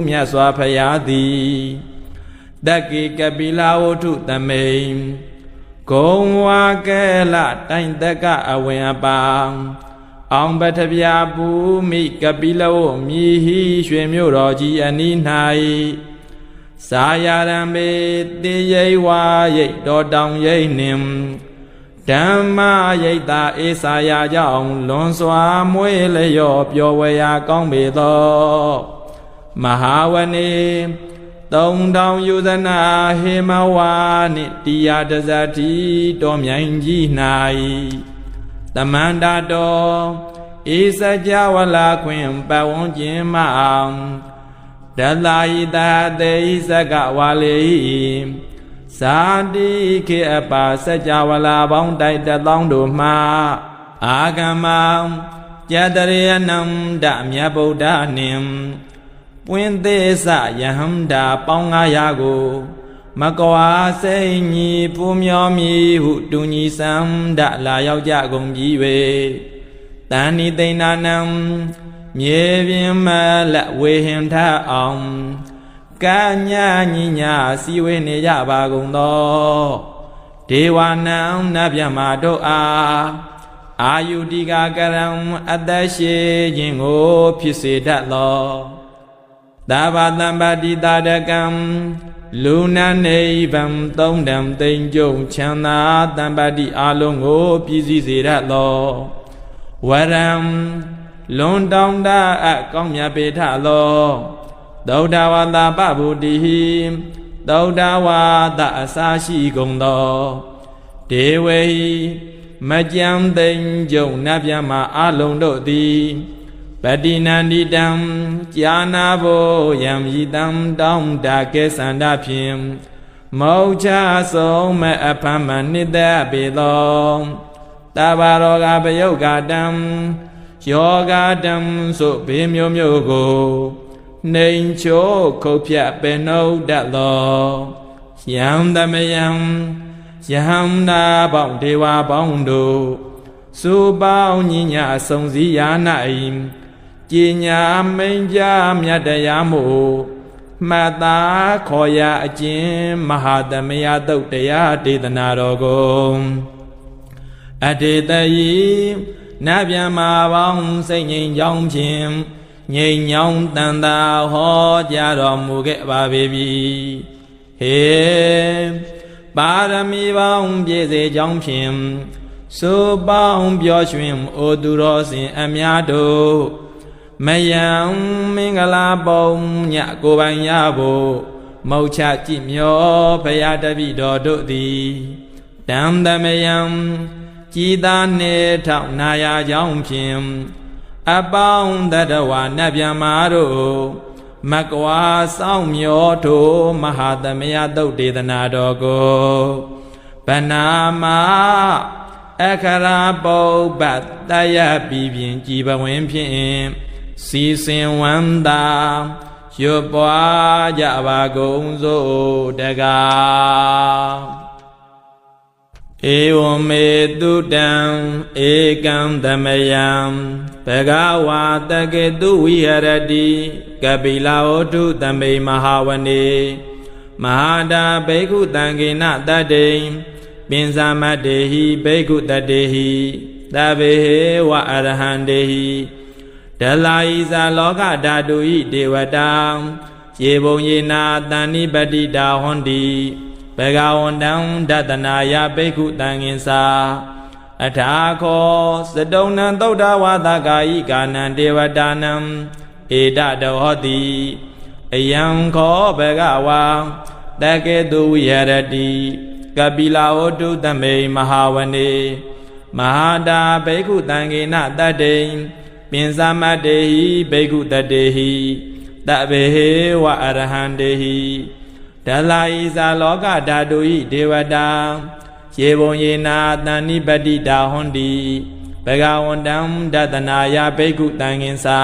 မြတ်စွာဘုရားသည်တက္ကိကပိလာဝတ္ထုသမိန်ဂုံဝါကဲလတိုင်တက္ကအဝင်အပါအောင်ပထဗျာပူမိကပိလဝမြည်ဟိရွှေမြို့တော်ကြီးအနီး၌စာယရံမေတေယိဝါရိတ်တော်တောင်ရိတ်နှင့်ဓမ္မရိတ်တာဧစာယာကြောင့်လွန်စွာမွေးလျော့ပျော်ဝေရာကောင်းပေသောမဟာဝနေ3000ယူဇနာဟေမဝါနှင့်တရားတဇတိတော်မြိုင်ကြီး၌သမန္တာတော်ဧစကြဝလာခွင်ပတ်ဝန်းကျင်မှဒလဟိတတေဣစကဝါလေဇာတိခေအပါစကြဝလာပေါင်းတိုက်1000တို့မှအာဂမကျတရေနံဒမြတ်ဗုဒ္ဓနှင့်ပွင့်သေးစယဟန္တာပေါင်း900ကို မကွာစိတ်ညီပူမျောမြည်ဟုတူညီစံဒလာရောက်ကြကုန်ပြီ၍တန်ဤသိဏနံမြေပြင်မလက်ဝေဟင်ထအောင်ကညာညီညာစီဝေနေကြပါကုန်သောဒေဝနံနတ်မြတ်မာတို့အားအာယုတိကာကရံအသက်ရှိခြင်းကိုဖြစ်စေတတ်သောသဗ္ဗတမ္ပတိတာတကံလူနာနိဗ္ဗာန်သုံးတံသိမ့်ကြုံချမ်းသာတမ္ပတိအလုံးကိုပြည့်စည်စေတတ်သောဝရံလွန်တောင်းတအကောင်းမြတ်ပေထသောသုဒ္ဓဝါဒပဗုဒ္ဓိသုဒ္ဓဝါဒအစာရှိကုန်သောဒေဝေမကြံသိမ့်ကြုံနတ်မြတ်မှာအလုံးတို့သည်ပတိနန္တိတံကြာနာဖို့ယံဤတံတောင်းတကဲစန္ဒဖြင့်မောချဆုံးမဲ့အဖမနိတပေသောတဘာရောဂပယုတ်ကတံယောဂတံဆိုဘေးမျိုးမျိုးကိုနှိမ်ချိုးခုတ်ဖြတ်ပင်နှုတ်တတ်သောယံသမယံယဟံနာပေါင်းဒေဝပေါင်းတို့စုပေါင်းညီညာဆုံစည်းရာ၌ကျင်ညာမိန်ကြမြတ်တရားမို့မှတ်သားခေါ်ရအကျဉ်မဟာသမယတုတ်တရားဒေသနာတော်ကိုအတေတယီနတ်ဗျမပေါင်းစိတ်ငြိမ်ချောင်းဖြင့်ငြိမ်ညောင်းတန်တာဟောကြားတော်မူခဲ့ပါပေပြီဟေပါရမီပေါင်းပြည့်စေကြောင်းဖြင့်စုပေါင်းပြောရွှင်အိုသူတော်စင်အများတို့မယံမင်္ဂလာပုံညကိုပိုင်ရဖို့မောချကြည်မျောဘုရားတပည့်တော်တို့သည်တံသမယံကြည်သာနေထောက်နာရကြောင်းဖြင့်အပေါင်းတတဝနတ်ဗျမာတို့မကွာဆောင်မျောထိုမဟာသမယသုတ်ဒေသနာတော်ကိုဗနာမအခရာပုပ္ပတယပြီးဖြင့်ကြည်ပဝင်ဖြင့်စီစဉ်ဝန္တာရွတ်ပွားကြပါကုန်စို့တကားဧဝမေတုတံဧကံသမယံဘဂဝါတကေတုဝိဟရတိကပိလာဝတ္ထုသမေမဟာဝနေမဟာတာဘိက္ခုတံကေနတတ္တိပင်စာမတ္တေဟိဘိက္ခုတတ္တေဟိသဗ္ဗေဝအရဟံတေဟိဒလာဤဇာလောကဓာတုဤဒေဝတာယေဘုံယေနာတဏိပတိတာဟွန်တိဘဂဝန္တံဒတနာယဘိက္ခုတံငင်္စာအထာခောစတုံနံသုဒ္ဓဝါဒကာယိကာနံဒေဝတာနံဧတတဟောတိအယံခောဘဂဝါတကေတုဝိဟရတိကပိလာဝတ္ထုသမေမဟာဝနေမဟာတာဘိက္ခုတံကေနတတ္တိပင်စာမတ္တေဟိဘိက္ခုတတ္တေဟိသဗ္ဗေဝအရဟံတေဟိဒလာဤဇာလောကဓာတုဤဒေဝတာယေဘုံယေနာတဏိပတိတာဟွန်တိဘဂဝန္တံဒတနာယဘိက္ခုတံငင်္စာ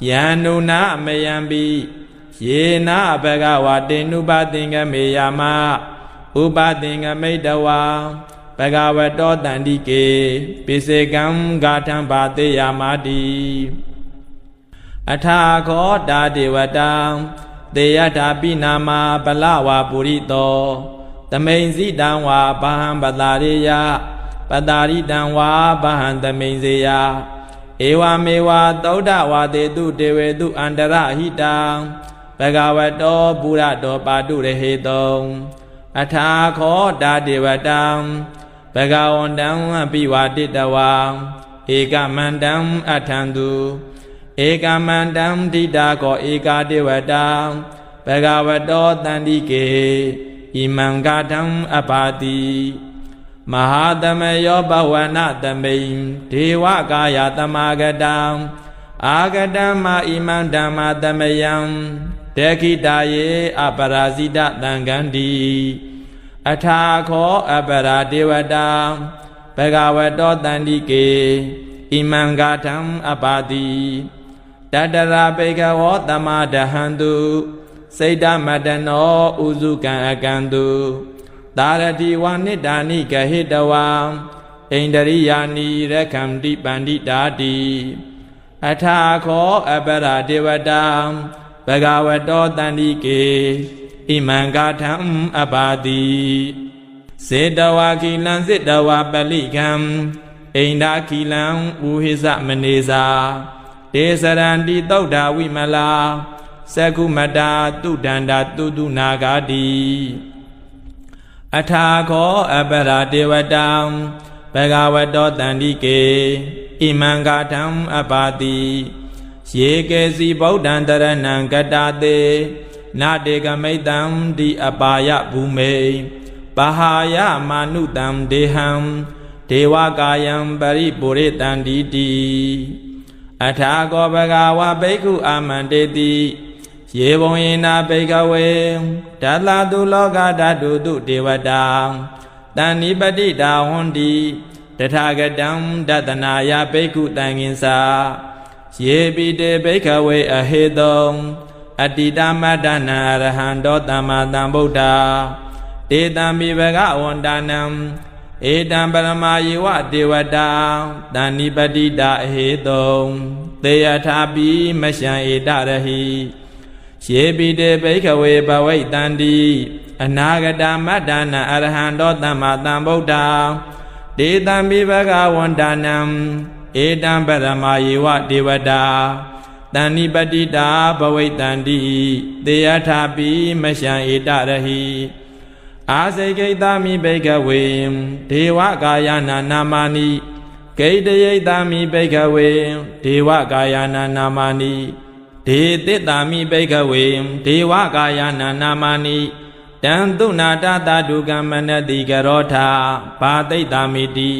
ယန္နုနာမယံပိယေနာဘဂဝတေနုပသင်္ကမေယမဥပသင်္ကမိတဝါဘဂဝတောတန္တိကေပိစေကံဂါထံဘာတေယမာတိအထာခောတာဒေဝတာတေယထာပိနာမပလဝါပုရိတောသမိန်စီတံဝါဘာဟံပတာရိယပတာရိတံဝါဘာဟံသမိန်စေယဧဝမေဝသုဒ္ဓဝါတေတုဒေဝေတုအန္တရဟိတံဘဂဝတောပုရတောပါတုရဟေတောအထာခောတာဒေဝတံဘဂဝန္တံအပိဝတိတဝါဧကမန္တံအထံတုဧကမန္တံဒိတာကောဧကာဒေဝတံဘဂဝတောတန္တိကေဣမံဂါထံအပါတိမဟာသမယောဘဝနာသမိန်ဒေဝကာယသမာဂတံအာဂတံမဣမံဓမ္မသမယံတေခိတာယေအပရာဇိတသံဃန္တိအထာခောအပရာဒေဝတာဘဂဝတောတန္တိကေဣမံဂါထံအပါတိတတရာဘေကဝောတမဒဟန္တု စိတ်တမတနောဥစုကံအကံတုသာရတိဝနိဒာနိကဟိတဝံဣန္ဒရိယာနိရခန္တိပန္တိတာတိအထာခောအပရဒေဝတာဘဂဝတောတန္တိကေဣမံဂါထံအပါတိစေတဝါကိလံစေတဝါပလိကံဣန္ဒာကိလံဥဟိသမနေစာဒေစရန္တိသုဒ္ဓဝိမလာသကုမတာတုဒန္တာတုတုနာဂာတိအထာခောအပရဒေဝတံဘဂဝတောတန္တိကေဣမံဂါထံအပါတိယေကေစီဗုဒ္ဓံတရဏံကတတေနာတေကမိတံဒီအပါယဘူမေပဟာယမာနုတံဒေဟံဒေဝကာယံပရိပုရိတံတိတိအထာကောဘဂဝဘိက္ခုအာမန္တေတိယေဘုံယေနာဘိကဝေဓာလာတုလောကဓာတုတုဒေဝတာတဏ္ဏိပတိတာဝန္တိတထာဂတံဒတနာယဘိက္ခုတံငင်္စာယေပိတေဘိကဝေအဟေတုံအတ္တိတမတ္တနာအရဟံတောသမ္မာသမ္ဗုဒ္ဓတေတံမိဘဂဝန္တနံဧတံပရမယေဝဒေဝတာတဏ္ဏိပတိတာအဟေတုံသေယထာပိမရှံဧတရဟိယေပိတေဘိကဝေဘဝိတန္တိအနာဂတမတ္တနာအရဟံတောသမ္မာသမ္ဗုဒ္ဓတေတံမိဘဂဝန္တနံဧတံပရမယေဝဒေဝတာတဏ္ဏိပတိတာဘဝိတန္တိသေယထာပိမရှံဧတရဟိအာစေကိတမိဘိကဝေဒေဝကာယနာနာမာနိဂိတယိတမိဘိကဝေဒေဝကာယနာနာမာနိဒေတိတမိဘိကဝေဒေဝကာယနာနာမာနိတံတုနာတသတုကမ္မနတိကရောထာဘာတိတမိတိ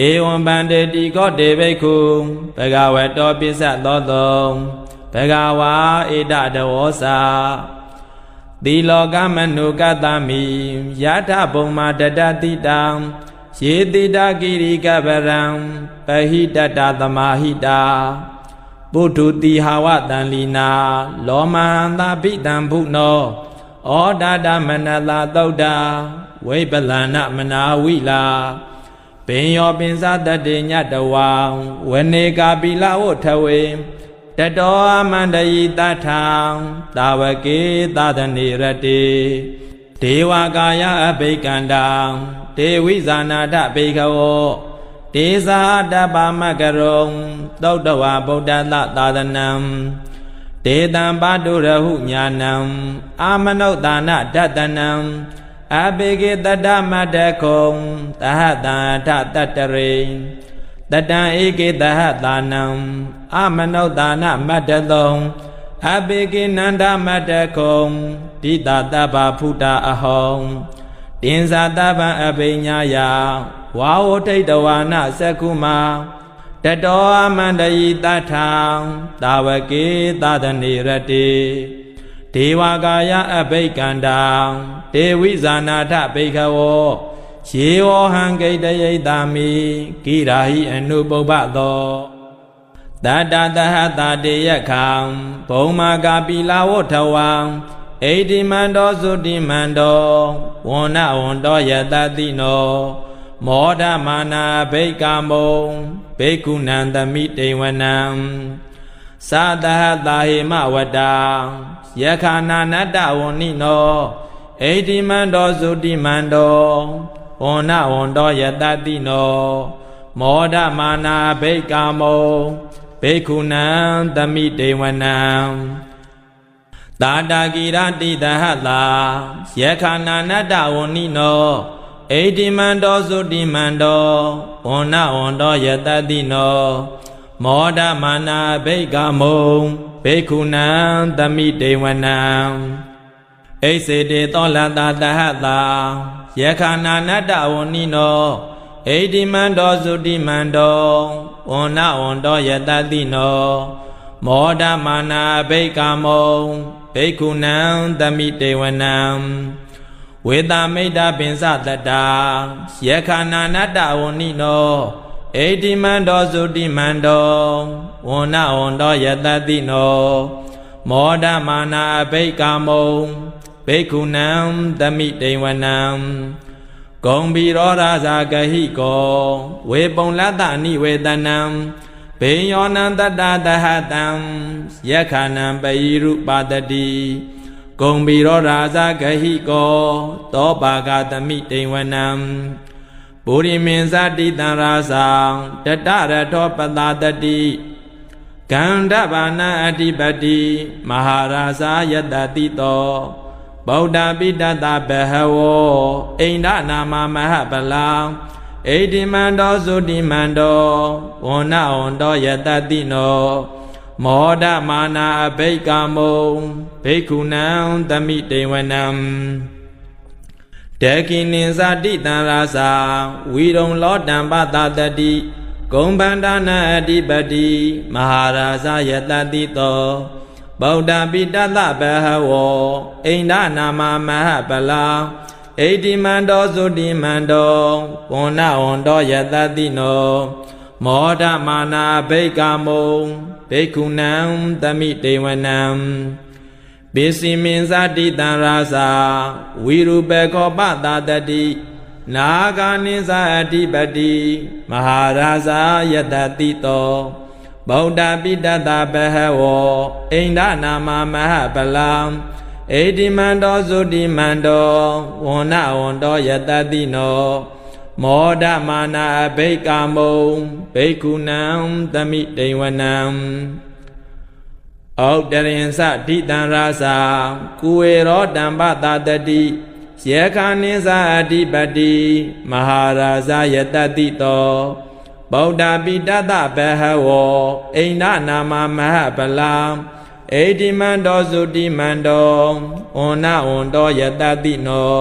ဧဝံဗန္တေတိခောတေဘိက္ခုဘဂဝတောပိစ္ဆသောတောဘဂဝါဧတတဝောစာသီလောကမနုကတမိယထဘုံမာတတတိတံယေတိတကိရိကပရံပဟိတတသမာဟိတာပုထုတိဟာဝတံလီနာလောမန္တပိတံဘုနောဩဒဒမနလာသုဒ္ဓဝိပလန္နမနာဝိလာပင်ယောပင်စတတေညတဝံဝနေကာပိလဝထဝေတတောအမန္တယိတထံသာဝကေသဒနေရတေဒေဝကာယအဘိကန္တံဒေဝိဇာနာတဘိကဝောဒေဇာတပမကရုံသုတ္တဝဗုဒ္ဓသသာသနံဒေတံပါတုရဟုညာနံအာမနုဿာနဒတနံအဘေကေတတမတ္တခုံသဟတံထတတရေတတံဧကေတဟတာနံအာမနုဿာနမတ္တသုံအဘေကေနန္ဒမတ္တခုံဒိတတဗ္ဗဖုတာအဟောတင်ဇာတဗံအဘိညာယဝါဝထိတဝါနသက္ကုမာတတောအမန္တယိတထံသာဝကေသဒနေရတေဒေဝကာယအဘိကန္တံဒေဝိဇာနာထဘိကဝောယေဝဟံဂိတယိတမိကိရာဟိအနုပုပ္ပသောတတတဟတာတေယခံဘုံမာကာပိလာဝထဝံဣတိမန္တောသုတိမန္တောဝန္နဝန္တောယတတိနောမောဓမာနာဘိကမုံဘိက္ခုနံသမိတေဝနံသာတဟတာဟိမဝတ္တာယခာနာနတ္တဝဏိနောဣတိမန္တောသုတိမန္တောဝန္နဝန္တောယတတိနောမောဓမာနာဘိကမုံဘိက္ခုနံသမိတေဝနံတာတာကိရတိတဟတာယခာနာနတ္တဝဏိနောဣတိမန္တောသုတိမန္တောဝန္နဝန္တောယတတိနောမောဓမာနာဘိကမုံဘိက္ခုနံသမိတေဝနံဣစေတေသောလတာတဟတာယခာနာနတ္တဝဏိနောဣတိမန္တောသုတိမန္တောဝန္နဝန္တောယတတိနောမောဓမာနာဘိကမုံဘိက္ခုနံသမိတေဝနံဝေတမိတ်တပင်စတတာယခာနာနတ္တဝဏိနောဣတိမန္တောသုတိမန္တောဝန္နဝန္တောယတတိနော မောဒမာနာအဘိကာမုံဘိက္ခုနံသမိတေဝနံဂုံဘီရောရာဇာဂဟိကောဝေပုံလတ္တနိဝေတနံဘေယောနံတတ္တသဟတံယက္ခဏံပယိရုပါတတိဂုံဘီရောရာဇာဂဟိကောသောပါကသမိတေဝနံပုရိမင်းဇတိတံရာဇာတတရထောပတာတတိကန္ဓဘာနအဓိပတိမဟာရာဇာယတတိတောဗုဒ္ဓပိတတဘဟဝောအိန္ဒနာမမဟပလာဣတိမန္တောသုတိမန္တောဝဏ္ဏဝန္တောယတတိနောမောဒမာနာအဘိကာမုံဘိက္ခုနံသမိတေဝနံတေကိနိဇတိတံရာဇာဝီရုံလောတံပတတတိဂုံဗန္ဒနာအဓိပတိမဟာရာဇယတတိတောဗုဒ္ဓပိတတဘဟဝောအိန္ဒနာမမဟပလာဣတိမန္တောသုတိမန္တောဝဏ္ဏဝန္တောယတတိနောမောဒမာနာဘိကာမုံဘိက္ခုနံသမိတေဝနံပိစီမင်းဇတိတံရာဇာဝိရုပေခောပတာတတိနာဂာနိဇအဓိပတိမဟာရာဇာယတတိတောဗုဒ္ဓပိတတဘဟဝောအိန္ဒနာမမဟပလံဣတိမန္တောသုတိမန္တောဝဏ္ဏဝန္တောယတတိနောမောဒမာနာအဘိကာမုံဘိက္ခုနံသမိတေဝနံဩတရင်စဓိတံရာဇာကုဝေရောတံပတာတတိယေခာနိဇအဓိပတိမဟာရာဇယတတိတောဗုဒ္ဓပိတတဘဟဝောအိန္ဒနာမမဟပလာဣတိမန္တောသုတိမန္တောဝဏ္ဏဝန္တောယတတိနော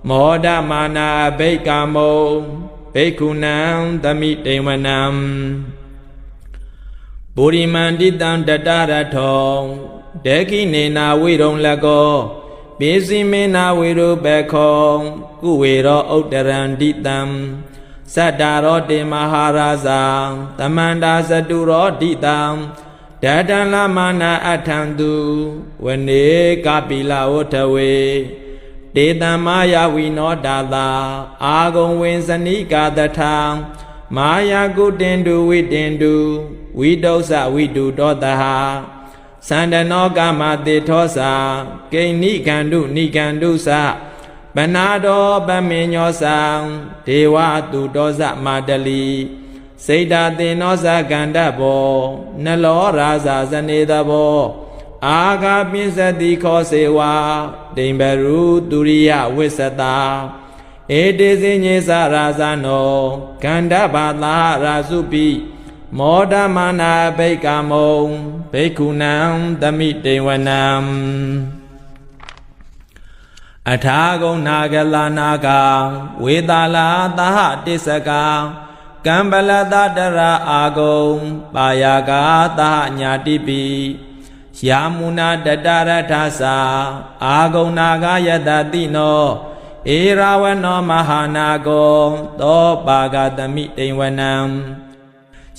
မောဒမာနာဘိကာမုံဘိက္ခုနံသမိတေဝနံပုရိမန္တိတံတတရထောဒေခိနေနာဝိရုံလကောပိစီမေနာဝိရုပေခောကုဝေရောဥတ္တရန္တိတံသတ္တရောတေမဟာရာဇာသမန္တာသတုရောဒိတံဒတံလမနာအထံတုဝနေကပိလဝထဝေတေတံမာယဝိနောတာသာအာဂုံဝင်းစနိကာတထံမာယာကုတင်တုဝိတင်တုဝိတုစဝိတုတောတဟသန္တနောကမတေထောစာကိဏိကန္တုနိကန္တုသပနာတောပမေညောသံဒေဝတုတောဇမာတလီစေတသေနောဇကန္တဘောနလောရာဇာဇနေတဘောအာဂါပိစတိခောစေဝါဒိံဘရုတုရိယဝိသတာဧတေစညေသရာဇနောကန္တဘာသာရာစုပိမောဒမာနာဘိကာမုံဘိက္ခုနံသမိတေဝနံအထာဂုဏနာဂလနာကဝေတာလာသဟတိစကကံပလတတရာအာဂုံပါယကာသဟညာတိပိယာမုနာတတရထသာအာဂုဏနာဂယတတိနောဧရာဝနောမဟာနာကောသောပါကသမိတေဝနံ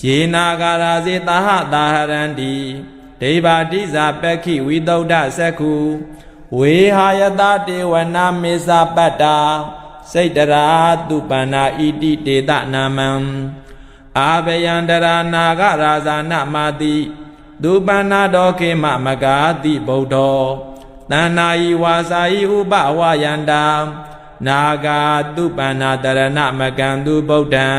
ယေနာဂာရာဇေသဟတာဟရန္တိဒေဝတိဇာပက္ခိဝိသုဒ္ဓသက္ခုဝေဟာယတတေဝနာမေဇပတ္တာစိတ်တရာတုပန္နာဣတိတေတနာမံအာဘယန္တရာနာဂရာဇာနမာတိတုပန္နာတောခေမမဂာတိဗုဒ္ဓောတဏ္ဏာယိဝါစာယိဥပဝယန္တာနာဂာတုပန္နာတရဏမကံတုဗုဒ္ဓံ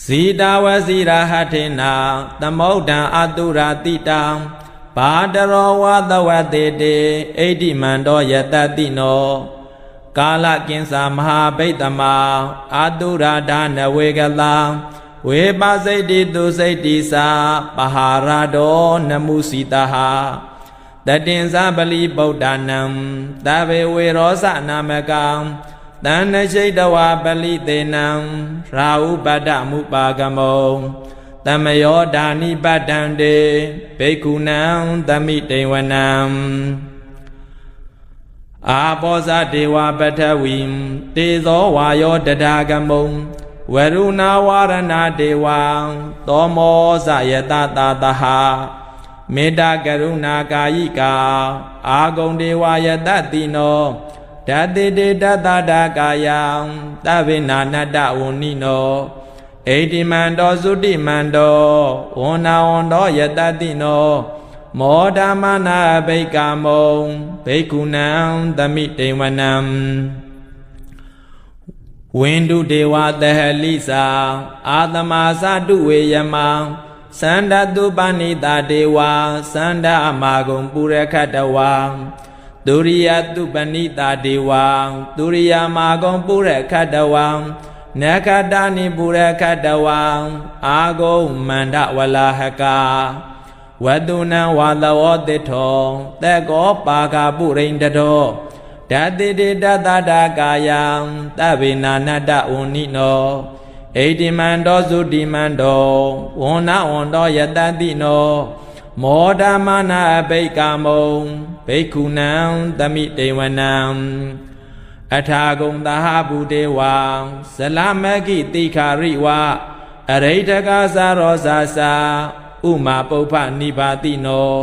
ဇီတာဝစီရာဟထေနာသမုဒ္ဒံအတုရာတိတံဘာတရောဝသဝတေတေဣတိမန္တောယတတိနောကာလကင်္စာမဟာဘိတမအတုရာဒနဝေကလာဝေပစိတ်တိသူစိတ်တိသာပဟာရတောနမုစီတဟတတင်္စပလိဗုဒ္ဓနံတဗေဝေရောဇနာမကံတဏ္ဏရှိတဝပလိသေနံရာဟုပတ္တမုပါကမောတမယောဓာနိပတ္တံတေဘိက္ခုနံသမိတေဝနံအာပောဇဒေဝပထဝီတေဇောဝါယောတဒါကမုံ ဝရုဏဝရဏဒေဝံသောမောဇယတတာတဟမေတ္တာကရုဏာကာယိကာအာဂုံဒေဝယတတိနောဓာတိတေတတတာကာယံသဗ္ဗေနာနတ္တဝဏိနောဣတိမန္တောသုတိမန္တောဝန္နာဝန္တောယတတိနောမောဓမနာဘိကာမုံဘိက္ခုနံသမိတေဝနံဝိန္ဒုဒေဝသဟလိစာအာတမသတုဝေယမံသန္တတုပဏိတာဒေဝသန္တအမာဂုံပုရခတဝံဒုရိယတုပဏိတာဒေဝဒုရိယမာဂုံပုရခတဝံနခတနိပုရခတဝံအာဂုံမန္တဝလာဟကာဝတုနံဝါသဝတိထောသက်ကောပါကပုရိန္ဒတောဓာတိတေတတတာကာယံသဗ္ဗေနာနတ္တဝဏိနောဣတိမန္တောသုတိမန္တောဝန္နဝန္တောယတတိနောမောဓမနာဘိကာမုံဘိက္ခုနံသမိတေဝနံအထာဂုံသဟဗုဒေဝံဇလမကိတိခာရိဝအရိဋ္ဌကသရောဇာစာဥမာပုပ္ပနိဘာတိနော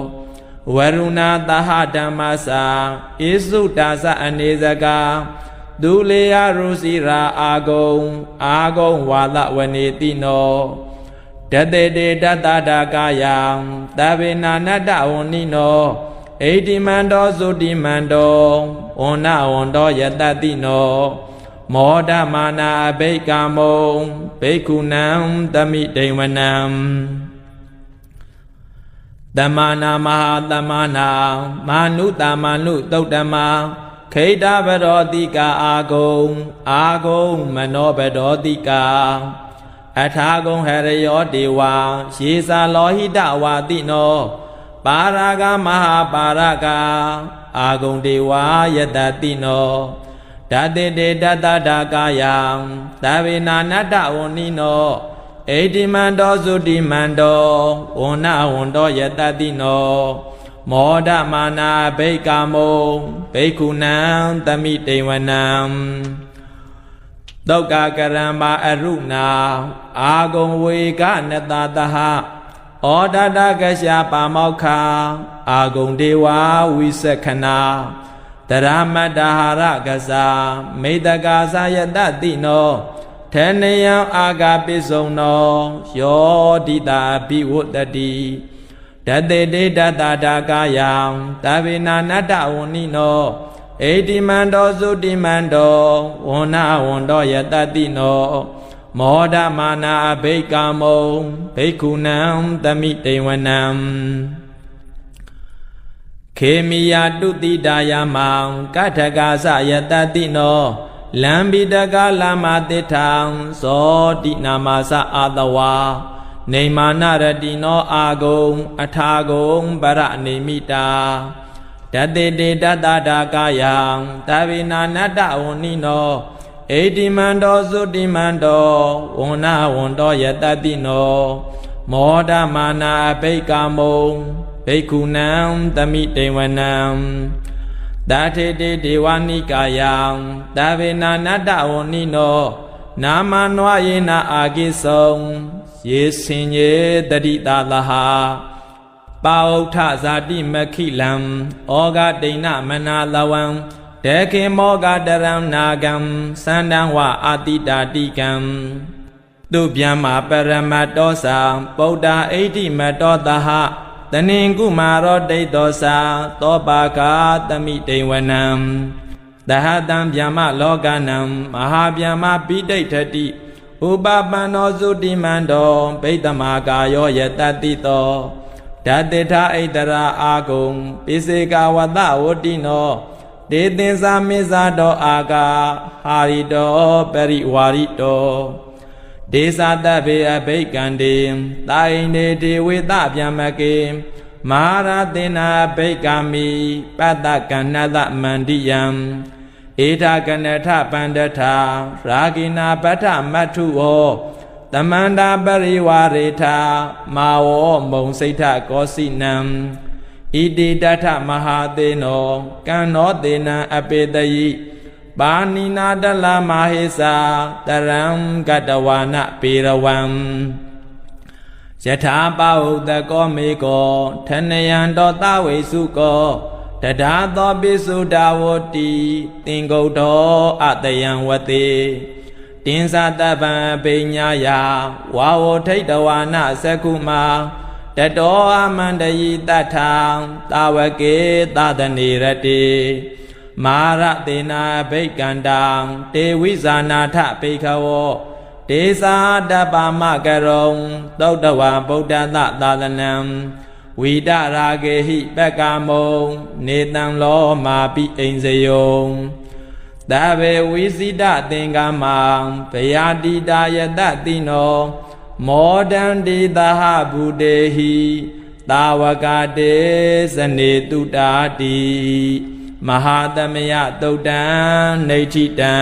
ဝရုဏသဟဓမ္မစာဣစုတာသအနေဇကာဒုလေယရုစီရာအာဂုံဝါလဝနေတိနောတတေတေတတတာကာယံသဗ္ဗေနာနတ္တဝဏိနောဣတိမန္တောသုတိမန္တောဝန္နဝန္တောယတတိနောမောဓမာနာဘိကာမုံဘိက္ခုနံသမိတေဝနံတမနာမဟာတမနာမာနုတမနုသုတ်တမခိတဗရောတိကာအာဂုံမနောဗရောတိကာအထာဂုံဟရယောဒေဝံယေသာလောဟိတဝါတိနောပါရာဂမဟာပါရဂအာဂုံဒေဝယတတိနောဓာတိတေတတတာကာယံသဗ္ဗေနာနတ္တဝဏိနောဣတိမန္တောသုတိမန္တောဝန္နဝန္တောယတတိနောမောဓမာနာဘိကာမုံဘိက္ခုနံသမိတေဝနံသုက္ကကရံမာအရုဏာအာဂုံဝေကနတတဟဩဒတကရှာပါမောက္ခာအာဂုံဒေဝဝိသခဏာတရမတ္တဟာရကစားမေတ္တကာသယတတိနောထေနယံအာဂပိစုံနောယောဒိတာဘိဝတ္တိဓတေတေတတတာကာယံသဗ္ဗေနာနတ္တဝဏိနောဣတိမန္တောသုတိမန္တောဝန္နဝန္တောယတတိနောမောဓမာနာဘိကာမုံဘိက္ခုနံသမိတေဝနံခေမိယတုတိတာယမံကထကာသယတတိနောလံဘိတကလမတိထံဇောတိနာမသအာတဝါနေမာနရတိနောအာဂုံအထာဂုံပရနေမိတာဓတေတေတတတာကာယံသဗ္ဗေနာနတ္တဝဏိနောဣတိမန္တောသုတိမန္တောဝန္နဝန္တောယတတိနောမောဓမာနာဘိကာမုံဘိက္ခုနံသမိတေဝနံတာထေတေဒေဝနိကာယံသဗ္ဗေနာနတ္တဝဏိနောနာမနွာယေနအာကိသုံယေစင်ယေတတိတာလဟာပါဥထဇာတိမခိလံဩဃဒိဏမနာလဝံဒေခေမောဂတရံနာဂံသန္တံဝအာတိတာတိကံသူဗျမ္မာပရမတ္တောသံဗုဒ္ဓဣတိမတောတဟတနင်ကုမာရောဒိဋ္ဌောသသောပါကာသမိတေဝနံတဟတံဗျမ္မလောကနံမဟာဗျမ္မပိဋိဋ္ဌတိဥပပန္နောသုတိမန္တောဘိတမကာယောယတတိတောဓတေထဣတရာအာဂုံပိစေကဝတဝတိနောဒေသင်္စာမေဇာတောအာကာဟာရိတောပရိဝါရိတောဒေသတဗေအဘိကံတေတာဣန္ဒေဒေဝေတဗျမကေမဟာရသေနာဘိကမိပတ္တကဏ္ဍမန္တိယံဧထကနထပန္ဒထရာဂိနာပဋ္ဌမတ္ထုဝတမန္တာပရိဝရေထမာဝောမုံစိတ်ထကောစိနံဣတိတထမဟာသေနောကံနောသေနံအပေတယိ ပါဏိနာတလမဟေစာတရံကတဝါနပေရဝံယထာပဟုတကောမေကောထနယံတောသဝေစုကောတဒါသောပိစုဒါဝတိသင်္ကုတ်တောအတယံဝတိတင်းစာတပံပိညာယဝါဝထိတ်တဝါနသကုမာတတောအမန္တယိတထံတာဝကေသဒနေရတိမာရတေနာဘိက္ကန္တံတေဝိဇာနာထပိခဝောတေသာတပါမကရုံသုတ်တဝံဗုဒ္ဓသသာသနံဝိဒရာဂေဟိပက္ကမုံနေတံလောမာပိအိဉ္စယုံသဗ္ဗေဝိစိတသင်္ကမံဗယာတိတာယတတိနောမောဒန္တိသဟဗုတေဟိသာဝကတေဇနေတုတာတိမဟာသမယသုတ်တံနေဋ္ဌိတံ